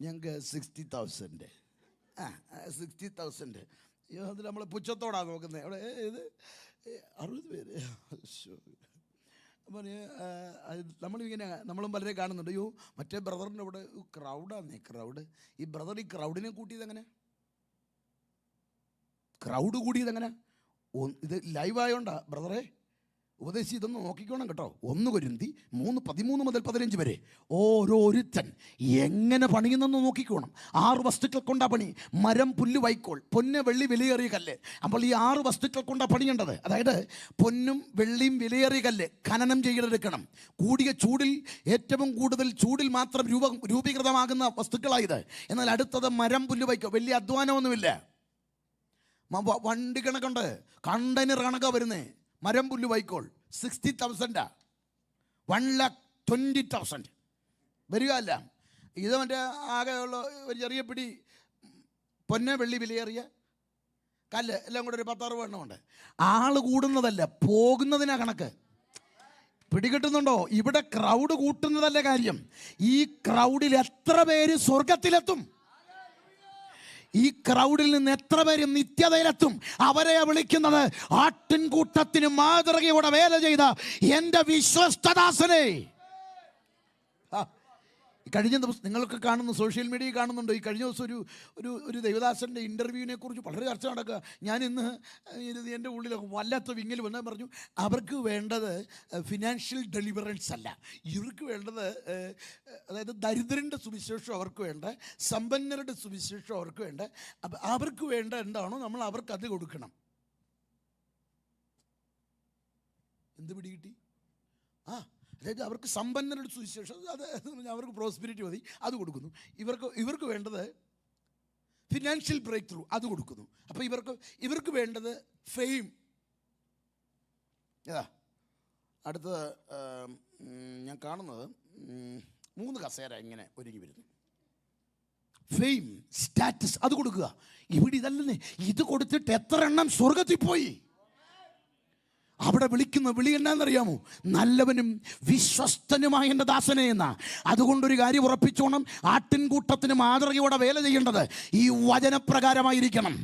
ഞങ്ങൾക്ക് 60,000. 60,000. അത് നമ്മളെ പുച്ഛത്തോടാണ് നോക്കുന്നത്. അവിടെ ഇത് 60 പേര്. അപ്പോൾ നമ്മളിങ്ങനെ നമ്മളും പലരെ കാണുന്നുണ്ട്. അയ്യോ മറ്റേ ബ്രദറിൻ്റെ ഇവിടെ ക്രൗഡാന്നേ. ക്രൗഡ് ഈ ബ്രദർ ഈ ക്രൗഡിനെ കൂട്ടിയതെങ്ങനെ? ക്രൗഡ് കൂടിയതെങ്ങനെ? ഇത് ലൈവായോണ്ടാ ബ്രദറെ. ഉപദേശിച്ച് ഇതൊന്ന് നോക്കിക്കോണം കേട്ടോ. 1 കൊരിന്തി 3:13 മുതൽ 15 വരെ ഓരോരുത്തൻ എങ്ങനെ പണിയുന്നെന്ന് നോക്കിക്കോണം. 6 വസ്തുക്കൾ കൊണ്ടാ പണി. മരം, പുല്ല്, വൈക്കോൽ, പൊന്ന്, വെള്ളി, വിലയേറിയ കല്ല്. അപ്പോൾ ഈ 6 വസ്തുക്കൾ കൊണ്ടാ പണിയേണ്ടത്. അതായത് പൊന്നും വെള്ളിയും വിലയേറിയ കല്ല് ഖനനം ചെയ്തെടുക്കണം. കൂടിയ ചൂടിൽ, ഏറ്റവും കൂടുതൽ ചൂടിൽ മാത്രം രൂപീകൃതമാകുന്ന വസ്തുക്കളായത്. എന്നാൽ അടുത്തത് മരം, പുല്ല്, വൈക്കോൽ. വലിയ അധ്വാനമൊന്നുമില്ല. വണ്ടി കണക്കുണ്ട്, കണ്ടെയ്നർ കണക്കാണ് വരുന്നത്. മരം, പുല്ല്, വൈക്കോൽ 60,000. 1,20,000 വരിക അല്ല. ഇത് മറ്റേ ആകെയുള്ള ഒരു ചെറിയ പിടി പൊന്നെ, വെള്ളി, വിലയേറിയ കല്ല് എല്ലാം കൂടെ ഒരു 10-60 എണ്ണമുണ്ട്. ആള് കൂടുന്നതല്ല, പോകുന്നതിനാ കണക്ക്. പിടികിട്ടുന്നുണ്ടോ? ഇവിടെ ക്രൗഡ് കൂട്ടുന്നതല്ല കാര്യം. ഈ ക്രൗഡിൽ എത്ര പേര് സ്വർഗത്തിലെത്തും? ഈ ക്രൗഡിൽ നിന്ന് എത്ര പേരും നിത്യതയിലെത്തും? അവരെ വിളിക്കുന്നത് ആട്ടിൻകൂട്ടത്തിന് മാതൃകയോടെ വേല ചെയ്ത എൻ്റെ വിശ്വസ്തദാസനെ. കഴിഞ്ഞ ദിവസം നിങ്ങൾക്ക് കാണുന്ന സോഷ്യൽ മീഡിയയിൽ കാണുന്നുണ്ട്. ഈ കഴിഞ്ഞ ദിവസം ഒരു ദൈവദാസൻ്റെ ഇൻ്റർവ്യൂവിനെ കുറിച്ച് വളരെ ചർച്ച നടക്കുക. ഞാൻ ഇന്ന് എൻ്റെ ഉള്ളിൽ വല്ലാത്ത വിങ്ങൽ വന്നാൽ പറഞ്ഞു, അവർക്ക് വേണ്ടത് ഫിനാൻഷ്യൽ ഡെലിവറൻസ് അല്ല, ഇവർക്ക് വേണ്ടത്, അതായത് ദരിദ്രൻ്റെ സുവിശേഷം അവർക്ക് വേണ്ട, സമ്പന്നരുടെ സുവിശേഷം അവർക്ക് വേണ്ട. അപ്പം അവർക്ക് വേണ്ട എന്താണോ നമ്മൾ അവർക്ക് അത് കൊടുക്കണം. എന്ത് പിടികിട്ടി? അതായത് അവർക്ക് സമ്പന്നരുടെ സുവിശേഷം, അത് അവർക്ക് പ്രോസ്പെരിറ്റി മതി, അത് കൊടുക്കുന്നു. ഇവർക്ക് വേണ്ടത് ഫിനാൻഷ്യൽ ബ്രേക്ക് ത്രൂ, അത് കൊടുക്കുന്നു. അപ്പോൾ ഇവർക്ക് വേണ്ടത് ഫെയിം. അടുത്തത് ഞാൻ കാണുന്നത് 3 കസേര ഇങ്ങനെ ഒരുങ്ങി വരുന്നു. ഫെയിം, സ്റ്റാറ്റസ്, അത് കൊടുക്കുക. ഇവിടെ ഇതല്ലേ, ഇത് കൊടുത്തിട്ട് എത്ര എണ്ണം സ്വർഗത്തിൽ പോയി? അവിടെ വിളിക്കുന്ന വിളി എന്നാന്നറിയാമോ? നല്ലവനും വിശ്വസ്തനുമായ എൻ്റെ ദാസനെ എന്നാ. അതുകൊണ്ടൊരു കാര്യം ഉറപ്പിച്ചോണം, ആട്ടിൻകൂട്ടത്തിന് മാതൃകയോടെ വേല ചെയ്യേണ്ടത് ഈ വചനപ്രകാരമായിരിക്കണം.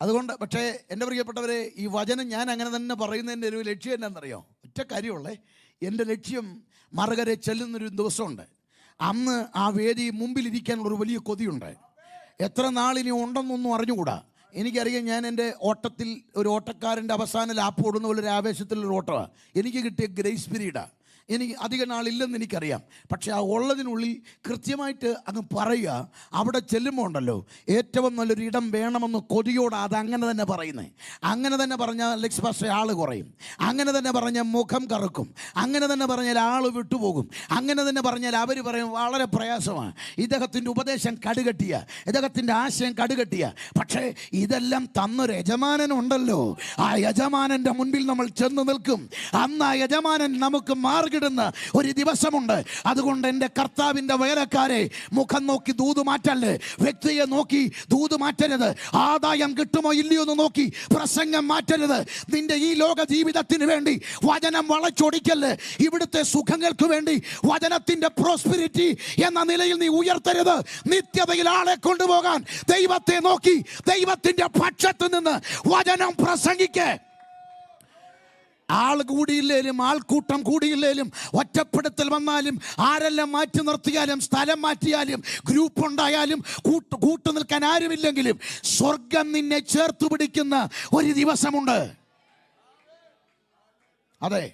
അതുകൊണ്ട് പക്ഷേ എൻ്റെ പ്രിയപ്പെട്ടവരെ, ഈ വചനം ഞാൻ അങ്ങനെ തന്നെ പറയുന്നതിൻ്റെ ഒരു ലക്ഷ്യം എന്നാണെന്നറിയോ? ഒറ്റ കാര്യമുള്ളേ. എൻ്റെ ലക്ഷ്യം മറുകരെ ചെല്ലുന്നൊരു ദിവസമുണ്ട്. അന്ന് ആ വേദി മുമ്പിലിരിക്കാനുള്ളൊരു വലിയ കൊതിയുണ്ട്. എത്ര നാളിനി ഉണ്ടെന്നൊന്നും അറിഞ്ഞുകൂടാ. എനിക്കറിയാം, ഞാൻ എൻ്റെ ഓട്ടത്തിൽ ഒരു ഓട്ടക്കാരൻ്റെ അവസാന ലാപ്പ് ഓടുന്ന പോലെ ഒരു ആവേശത്തിലൊരു ഓട്ടമാണ് എനിക്ക് കിട്ടിയ ഗ്രേസ് പീരീഡാണ്. എനിക്ക് അധിക നാളില്ലെന്ന് എനിക്കറിയാം. പക്ഷെ ആ ഉള്ളതിനുള്ളിൽ കൃത്യമായിട്ട് അങ്ങ് പറയുക, അവിടെ ചെല്ലുമ്പോൾ ഉണ്ടല്ലോ, ഏറ്റവും നല്ലൊരു ഇടം വേണമെന്ന് കൊതിയോട് അത് അങ്ങനെ തന്നെ പറയുന്നത്. അങ്ങനെ തന്നെ പറഞ്ഞാൽ ലെക്സ് പാസ്റ്റർ ആൾ കുറയും, അങ്ങനെ തന്നെ പറഞ്ഞാൽ മുഖം കറുക്കും, അങ്ങനെ തന്നെ പറഞ്ഞാൽ ആൾ വിട്ടുപോകും, അങ്ങനെ തന്നെ പറഞ്ഞാൽ അവർ പറയും വളരെ പ്രയാസമാണ്, ഇദ്ദേഹത്തിൻ്റെ ഉപദേശം കടുകട്ടിയ, ഇദ്ദേഹത്തിൻ്റെ ആശയം കടുകട്ടിയ. പക്ഷേ ഇതെല്ലാം തന്നൊരു യജമാനനുണ്ടല്ലോ, ആ യജമാനൻ്റെ മുൻപിൽ നമ്മൾ ചെന്ന് നിൽക്കും. അന്ന് ആ യജമാനൻ നമുക്ക് മാർഗിടുന്ന ഒരു ദിവസമുണ്ട്. അതുകൊണ്ട് എൻ്റെ കർത്താവിൻ്റെ വേലക്കാരെ, മുഖം നോക്കി ദൂത് മാറ്റല്ലേ, വ്യക്തിയെ നോക്കി ദൂത് മാറ്റരുത്, ആദായം കിട്ടുമോ ഇല്ലയോ എന്ന് നോക്കി പ്രസംഗം മാറ്റരുത്. നിന്റെ ഈ ലോക ജീവിതത്തിന് വേണ്ടി വചനം വളച്ചൊടിക്കല്ലേ, ഇവിടുത്തെ സുഖങ്ങൾക്ക് വേണ്ടി വചനത്തിൻ്റെ പ്രോസ്പെരിറ്റി എന്ന നിലയിൽ നീ ഉയർത്തരുത്. നിത്യതയിൽ ആളെ കൊണ്ടുപോകാൻ ദൈവത്തെ നോക്കി ദൈവത്തിൻ്റെ പക്ഷത്ത് നിന്ന് വചനം പ്രസംഗിക്കേ. ആൾ കൂടിയില്ലേലും ആൾക്കൂട്ടം കൂടിയില്ലേലും ഒറ്റപ്പെടുത്തൽ വന്നാലും ആരെല്ലാം മാറ്റി നിർത്തിയാലും സ്ഥലം മാറ്റിയാലും ഗ്രൂപ്പ് ഉണ്ടായാലും കൂട്ടു നിൽക്കാൻ ആരുമില്ലെങ്കിലും സ്വർഗം നിന്നെ ചേർത്ത് പിടിക്കുന്ന ഒരു ദിവസമുണ്ട്. അതെ,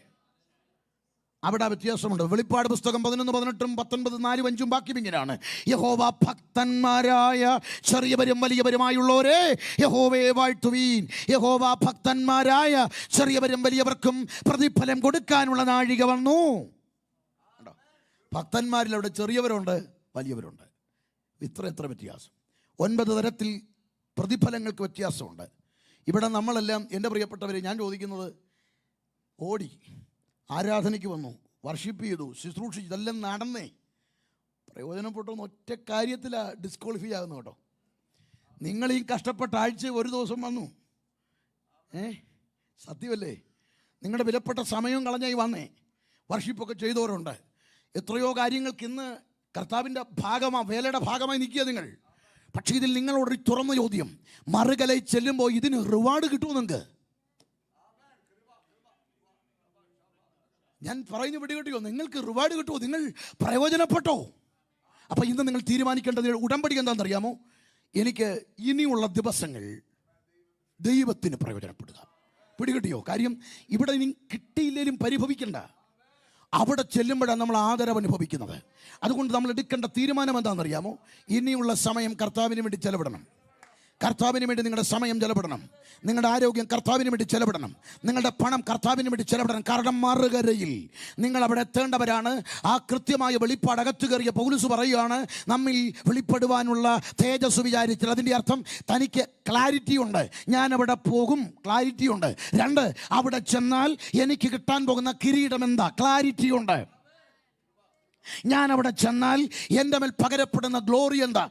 അവിടെ വ്യത്യാസമുണ്ട്. വെളിപ്പാട് പുസ്തകം 11, 18, 19, 4, 5 വാക്യം ഇങ്ങനെയാണ്: യഹോവ ഭക്തന്മാരായ ചെറിയവരും വലിയവരുമായുള്ളവരെ യഹോവയെ വാഴ്ത്തുവീൻ. യഹോവ ഭക്തന്മാരായ ചെറിയവരും വലിയവർക്കും പ്രതിഫലം കൊടുക്കാനുള്ള നാഴിക വന്നു. ഭക്തന്മാരിൽ അവിടെ ചെറിയവരുണ്ട്, വലിയവരുണ്ട്. എത്ര വ്യത്യാസം! 9 തരത്തിൽ പ്രതിഫലങ്ങൾക്ക് വ്യത്യാസമുണ്ട്. ഇവിടെ നമ്മളെല്ലാം, എൻ്റെ പ്രിയപ്പെട്ടവരെ, ഞാൻ ചോദിക്കുന്നത്, ഓടി ആരാധനയ്ക്ക് വന്നു, വർഷിപ്പ് ചെയ്തു, ശുശ്രൂഷിച്ചു, ഇതെല്ലാം നടന്നേ, പ്രയോജനപ്പെട്ടൊന്ന് ഒറ്റ കാര്യത്തിലാണ് ഡിസ്ക്വാളിഫൈ ആകുന്നു കേട്ടോ. നിങ്ങൾ ഈ കഷ്ടപ്പെട്ട ആഴ്ച ഒരു ദിവസം വന്നു, സത്യമല്ലേ? നിങ്ങളുടെ വിലപ്പെട്ട സമയവും കളഞ്ഞായി വന്നേ, വർഷിപ്പൊക്കെ ചെയ്തവരുണ്ട്. എത്രയോ കാര്യങ്ങൾക്ക് ഇന്ന് കർത്താവിൻ്റെ വേലയുടെ ഭാഗമായി നിൽക്കുക നിങ്ങൾ. പക്ഷേ ഇതിൽ നിങ്ങളോടൊരു തുറന്ന ചോദ്യം, മറുകലയിൽ ചെല്ലുമ്പോൾ ഇതിന് റിവാർഡ് കിട്ടുമോ? നിങ്ങൾക്ക് ഞാൻ പറയുന്നു, പിടികിട്ടിയോ? നിങ്ങൾക്ക് റിവാർഡ് കിട്ടുമോ? നിങ്ങൾ പ്രയോജനപ്പെട്ടോ? അപ്പം ഇന്ന് നിങ്ങൾ തീരുമാനിക്കേണ്ടത് ഉടമ്പടി എന്താണെന്നറിയാമോ? എനിക്ക് ഇനിയുള്ള ദിവസങ്ങൾ ദൈവത്തിന് പ്രയോജനപ്പെടുക. പിടികിട്ടിയോ കാര്യം? ഇവിടെ ഇനി കിട്ടിയില്ലേലും പരിഭവിക്കണ്ട, അവിടെ ചെല്ലുമ്പോഴാണ് നമ്മൾ ആദരവ് അനുഭവിക്കുന്നത്. അതുകൊണ്ട് നമ്മൾ എടുക്കേണ്ട തീരുമാനം എന്താണെന്നറിയാമോ? ഇനിയുള്ള സമയം കർത്താവിന് വേണ്ടി ചെലവിടണം. കർത്താവിന് വേണ്ടി നിങ്ങളുടെ സമയം ചെലവിടണം, നിങ്ങളുടെ ആരോഗ്യം കർത്താവിന് വേണ്ടി ചെലവിടണം, നിങ്ങളുടെ പണം കർത്താവിന് വേണ്ടി ചെലവിടണം. കാരണം മറുകരയിൽ നിങ്ങൾ അവിടെ എത്തേണ്ടവരാണ്. ആ കൃത്യമായ വെളിപ്പാട് അകത്തു കയറിയ പൗലോസ് പറയുകയാണ്, നമ്മിൽ വെളിപ്പെടുവാനുള്ള തേജസ് വിചാരിച്ചാൽ. അതിൻ്റെ അർത്ഥം തനിക്ക് ക്ലാരിറ്റി ഉണ്ട്, ഞാൻ അവിടെ പോകും, ക്ലാരിറ്റി ഉണ്ട്. 2, അവിടെ ചെന്നാൽ എനിക്ക് കിട്ടാൻ പോകുന്ന കിരീടം എന്താ, ക്ലാരിറ്റി ഉണ്ട്. ഞാൻ അവിടെ ചെന്നാൽ എൻ്റെ മേൽ പകരപ്പെടുന്ന ഗ്ലോറി എന്താ,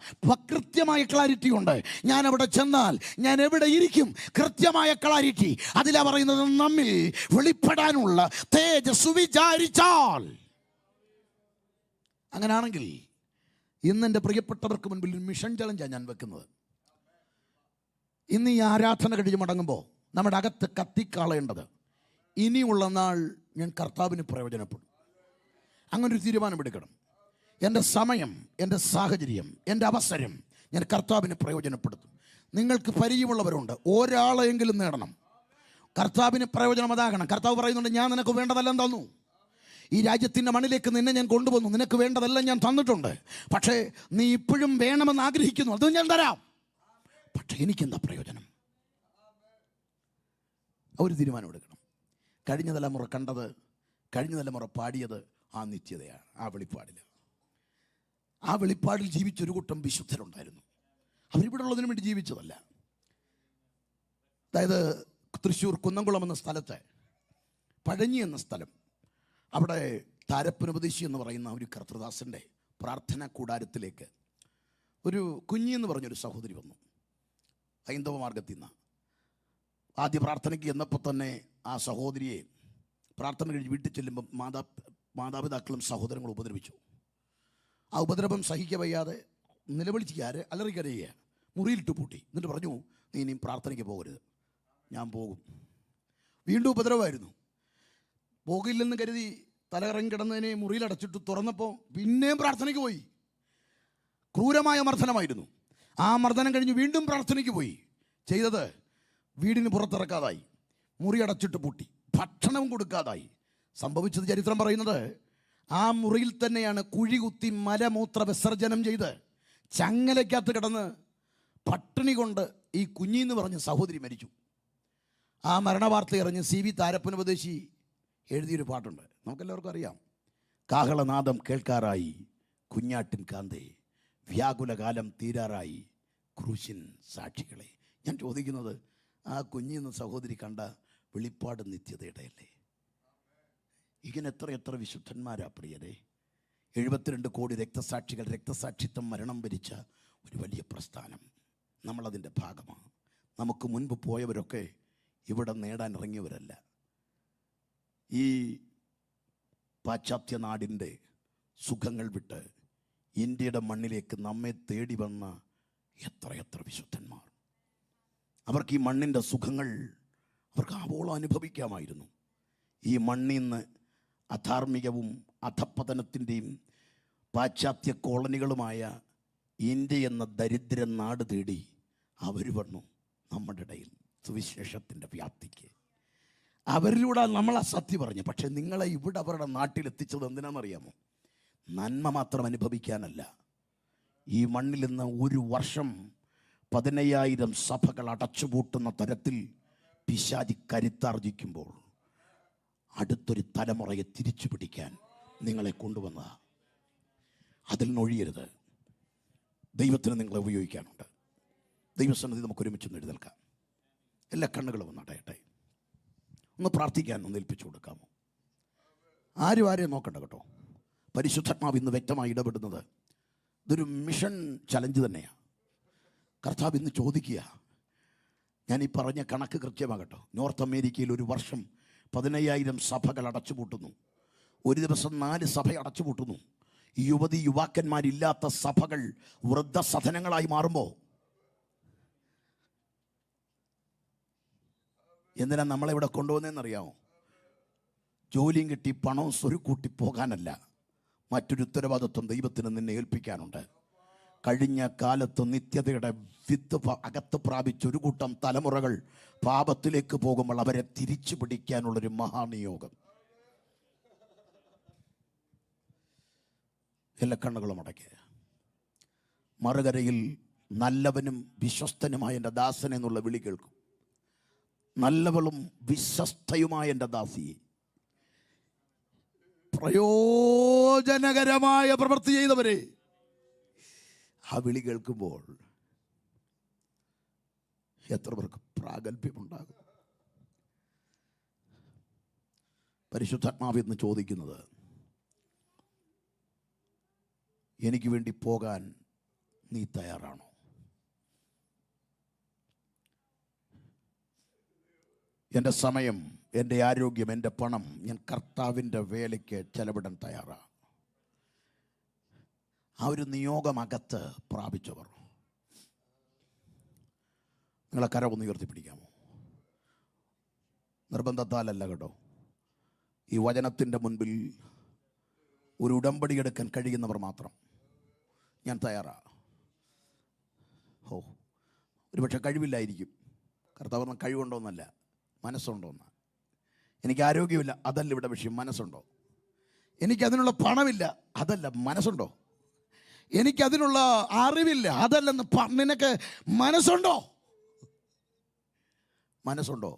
കൃത്യമായ ക്ലാരിറ്റി ഉണ്ട്. ഞാൻ അവിടെ ചെന്നാൽ ഞാൻ എവിടെ ഇരിക്കും, കൃത്യമായ ക്ലാരിറ്റി. അതിലാ പറയുന്നത്, നമ്മിൽ വെളിപ്പെടാനുള്ള തേജസ് വിചാരിച്ചാൽ. അങ്ങനെയാണെങ്കിൽ ഇന്ന് എൻ്റെ പ്രിയപ്പെട്ടവർക്ക് മുൻപിൽ ഒരു മിഷൻ ചലഞ്ചാണ് ഞാൻ വെക്കുന്നത്. ഇന്ന് ഈ ആരാധന കഴിഞ്ഞ് മടങ്ങുമ്പോൾ നമ്മുടെ അകത്ത് കത്തിക്കളയേണ്ടത്, ഇനിയുള്ള നാൾ ഞാൻ കർത്താവിന് പ്രയോജനപ്പെടും. അങ്ങനൊരു തീരുമാനമെടുക്കണം. എൻ്റെ സമയം, എൻ്റെ സാഹചര്യം, എൻ്റെ അവസരം ഞാൻ കർത്താവിന് പ്രയോജനപ്പെടുത്തും. നിങ്ങൾക്ക് പരിചയമുള്ളവരുണ്ട്, ഒരാളെങ്കിലും നേടണം. കർത്താവിന് പ്രയോജനം അതാകണം. കർത്താവ് പറയുന്നുണ്ട്, ഞാൻ നിനക്ക് വേണ്ടതെല്ലാം തന്നു, ഈ രാജ്യത്തിൻ്റെ മണ്ണിലേക്ക് നിന്നെ ഞാൻ കൊണ്ടുവന്നു, നിനക്ക് വേണ്ടതെല്ലാം ഞാൻ തന്നിട്ടുണ്ട്. പക്ഷേ നീ ഇപ്പോഴും വേണമെന്ന് ആഗ്രഹിക്കുന്നു, അത് ഞാൻ തരാം. പക്ഷേ എനിക്കെന്താ പ്രയോജനം? ഒരു തീരുമാനമെടുക്കണം. കഴിഞ്ഞ തലമുറ കണ്ടത്, കഴിഞ്ഞ തലമുറ പാടിയത് ആ നിത്യതയാണ്. ആ വെളിപ്പാടിൽ ജീവിച്ചൊരു കൂട്ടം വിശുദ്ധരുണ്ടായിരുന്നു. അവരിവിടെ ഉള്ളതിനു വേണ്ടി ജീവിച്ചതല്ല. അതായത് തൃശ്ശൂർ കുന്നംകുളം എന്ന സ്ഥലത്ത്, പഴഞ്ഞി എന്ന സ്ഥലം, അവിടെ താരപ്പനുപദേശി എന്ന് പറയുന്ന ഒരു കർത്തൃദാസൻ്റെ പ്രാർത്ഥനാ കൂടാരത്തിലേക്ക് ഒരു കുഞ്ഞി എന്ന് പറഞ്ഞൊരു സഹോദരി വന്നു. ഹൈന്ദവ മാർഗത്തിൽ നിന്ന് ആദ്യ പ്രാർത്ഥനയ്ക്ക് എന്നപ്പോൾ തന്നെ ആ സഹോദരിയെ പ്രാർത്ഥന കഴിഞ്ഞ് വീട്ടിൽ ചെല്ലുമ്പം മാതാപിതാക്കളും സഹോദരങ്ങളും ഉപദ്രവിച്ചു. ആ ഉപദ്രവം സഹിக்க വയ്യാതെ നിലവിളിക്കാറ് അലറിക്കരയുക, മുറിയിലിട്ട് പൂട്ടി. എന്നിട്ട് പറഞ്ഞു, നീ ഇനിയും പ്രാർത്ഥനയ്ക്ക് പോകരുത്. ഞാൻ പോകും. വീണ്ടും ഉപദ്രവമായിരുന്നു. പോകില്ലെന്ന് കരുതി തലകറങ്ങി കിടന്നതിനെ മുറിയിലടച്ചിട്ട് തുറന്നപ്പോൾ പിന്നെയും പ്രാർത്ഥനയ്ക്ക് പോയി. ക്രൂരമായ മർദ്ദനമായിരുന്നു. ആ മർദ്ദനം കഴിഞ്ഞ് വീണ്ടും പ്രാർത്ഥനയ്ക്ക് പോയി. ചെയ്തത് വീടിന് പുറത്തിറക്കാതായി, മുറി അടച്ചിട്ട് പൂട്ടി, ഭക്ഷണവും കൊടുക്കാതായി. സംഭവിച്ചത് ചരിത്രം പറയുന്നത് ആ മുറിയിൽ തന്നെയാണ് കുഴി കുത്തി മലമൂത്ര വിസർജനം ചെയ്ത് ചങ്ങലയ്ക്കകത്ത് കിടന്ന് പട്ടിണി കൊണ്ട് ഈ കുഞ്ഞിന്ന് പറഞ്ഞ സഹോദരി മരിച്ചു. ആ മരണവാർത്ത അറിഞ്ഞ് CV താരപ്പനുപദേശി എഴുതിയൊരു പാട്ടുണ്ട്, നമുക്കെല്ലാവർക്കും അറിയാം. കാഹളനാദം കേൾക്കാറായി കുഞ്ഞാട്ടിൻ കാന്തേ, വ്യാകുലകാലം തീരാറായി ക്രൂശിൻ സാക്ഷികളെ. ഞാൻ ചോദിക്കുന്നത്, ആ കുഞ്ഞിന്ന് സഹോദരി കണ്ട വെളിപ്പാട് നിത്യതയുടെയല്ലേ? ഇങ്ങനെ എത്ര വിശുദ്ധന്മാരാ പ്രിയരെ. 72 കോടി രക്തസാക്ഷികൾ, രക്തസാക്ഷിത്വം മരണം വരിച്ച ഒരു വലിയ പ്രസ്ഥാനം. നമ്മളതിൻ്റെ ഭാഗമാണ്. നമുക്ക് മുൻപ് പോയവരൊക്കെ ഇവിടെ നേടാൻ ഇറങ്ങിയവരല്ല. ഈ പാശ്ചാത്യ നാടിൻ്റെ സുഖങ്ങൾ വിട്ട് ഇന്ത്യയുടെ മണ്ണിലേക്ക് നമ്മെ തേടി വന്ന എത്ര വിശുദ്ധന്മാർ. അവർക്ക് ഈ മണ്ണിൻ്റെ സുഖങ്ങൾ അവർക്ക് ആവോളം അനുഭവിക്കാമായിരുന്നു. ഈ മണ്ണിൽ നിന്ന് അധാർമികവും അധപ്പതനത്തിൻ്റെയും പാശ്ചാത്യ കോളനികളുമായ ഇന്ത്യ എന്ന ദരിദ്ര നാട് തേടി അവർ വന്നു നമ്മുടെ ഇടയിൽ സുവിശേഷത്തിൻ്റെ വ്യാപ്തിക്ക്. അവരിലൂടെ നമ്മൾ ആ സത്യം പറഞ്ഞു. പക്ഷെ നിങ്ങളെ ഇവിടെ അവരുടെ നാട്ടിലെത്തിച്ചത് എന്തിനാണെന്നറിയാമോ? നന്മ മാത്രം അനുഭവിക്കാനല്ല. ഈ മണ്ണിൽ നിന്ന് ഒരു വർഷം 15,000 സഭകൾ അടച്ചുപൂട്ടുന്ന തരത്തിൽ പിശാചി കരുത്താർജിക്കുമ്പോൾ അടുത്തൊരു തലമുറയെ തിരിച്ചു പിടിക്കാൻ നിങ്ങളെ കൊണ്ടുവന്നതാണ്. അതിൽ നിന്നൊഴിയരുത്. ദൈവത്തിന് നിങ്ങളെ ഉപയോഗിക്കാനുണ്ട്. ദൈവസന്നിധി നമുക്ക് ഒരുമിച്ചൊന്ന് എഴുന്നേൽക്കാം. എല്ലാ കണ്ണുകളും ഒന്ന് അടയട്ടെ. ഒന്ന് പ്രാർത്ഥിക്കാൻ ഒന്ന് ഏൽപ്പിച്ചു കൊടുക്കാമോ? ആരെയും നോക്കണ്ട കേട്ടോ. പരിശുദ്ധാത്മാവ് ഇന്ന് വ്യക്തമായി ഇടപെടുന്നത് ഇതൊരു മിഷൻ ചലഞ്ച് തന്നെയാണ്. കർത്താവ് ഇന്ന് ചോദിക്കുക, ഞാൻ ഈ പറഞ്ഞ കണക്ക് കൃത്യമാകട്ടോ. നോർത്ത് അമേരിക്കയിൽ ഒരു വർഷം 15,000 സഭകൾ അടച്ചുപൂട്ടുന്നു. ഒരു ദിവസം 4 സഭ അടച്ചുപൂട്ടുന്നു. യുവതി യുവാക്കന്മാരില്ലാത്ത സഭകൾ വൃദ്ധസദനങ്ങളായി മാറുമ്പോൾ എന്തിനാ നമ്മളിവിടെ കൊണ്ടുവന്നതെന്നറിയാമോ? ജോലിയും കിട്ടി പണവും സ്വരുക്കൂട്ടി പോകാനല്ല. മറ്റൊരു ഉത്തരവാദിത്വം ദൈവത്തിന് നിന്നെ ഏൽപ്പിക്കാനുണ്ട്. കഴിഞ്ഞ കാലത്ത് നിത്യതയുടെ വിത്ത് അകത്ത് പ്രാപിച്ച ഒരു കൂട്ടം തലമുറകൾ പാപത്തിലേക്ക് പോകുമ്പോൾ അവരെ തിരിച്ചു പിടിക്കാനുള്ളൊരു മഹാനിയോഗം. എല്ലാ കണ്ണുകളും അടയ്ക്കുക. മറുകരയിൽ നല്ലവനും വിശ്വസ്തനുമായ എൻ്റെ ദാസൻ എന്നുള്ള വിളി കേൾക്കും. നല്ലവളും വിശ്വസ്തയുമായ എൻ്റെ ദാസി, പ്രയോജനകരമായ പ്രവൃത്തി ചെയ്തവരെ, ആ വിളി കേൾക്കുമ്പോൾ എത്ര പേർക്ക് പ്രാഗൽഭ്യമുണ്ടാകും? പരിശുദ്ധാത്മാവ് എന്ന് ചോദിക്കുന്നത്, എനിക്ക് വേണ്ടി പോകാൻ നീ തയ്യാറാണോ? എൻ്റെ സമയം, എൻ്റെ ആരോഗ്യം, എൻ്റെ പണം ഞാൻ കർത്താവിൻ്റെ വേലയ്ക്ക് ചെലവിടാൻ തയ്യാറാണ്. ആ ഒരു നിയോഗമകത്ത് പ്രാപിച്ചവർ നിങ്ങളെ കര ഒന്ന് ഉയർത്തിപ്പിടിക്കാമോ? നിർബന്ധത്താലല്ല കേട്ടോ. ഈ വചനത്തിൻ്റെ മുൻപിൽ ഒരു ഉടമ്പടി എടുക്കാൻ കഴിയുന്നവർ മാത്രം ഞാൻ തയ്യാറാണ്. ഒരുപക്ഷെ കഴിവില്ലായിരിക്കും. കർത്താവ് പറഞ്ഞ കഴിവുണ്ടോയെന്നല്ല, മനസ്സുണ്ടോയെന്ന്. എനിക്ക് ആരോഗ്യമില്ല, അതല്ല ഇവിടെ വിഷയം. മനസ്സുണ്ടോ? എനിക്കതിനുള്ള പണമില്ല, അതല്ല. മനസ്സുണ്ടോ? എനിക്കതിനുള്ള അറിവില്ല, അതല്ലെന്ന്. നിനക്ക് മനസ്സുണ്ടോ? മനസ്സുണ്ടോ?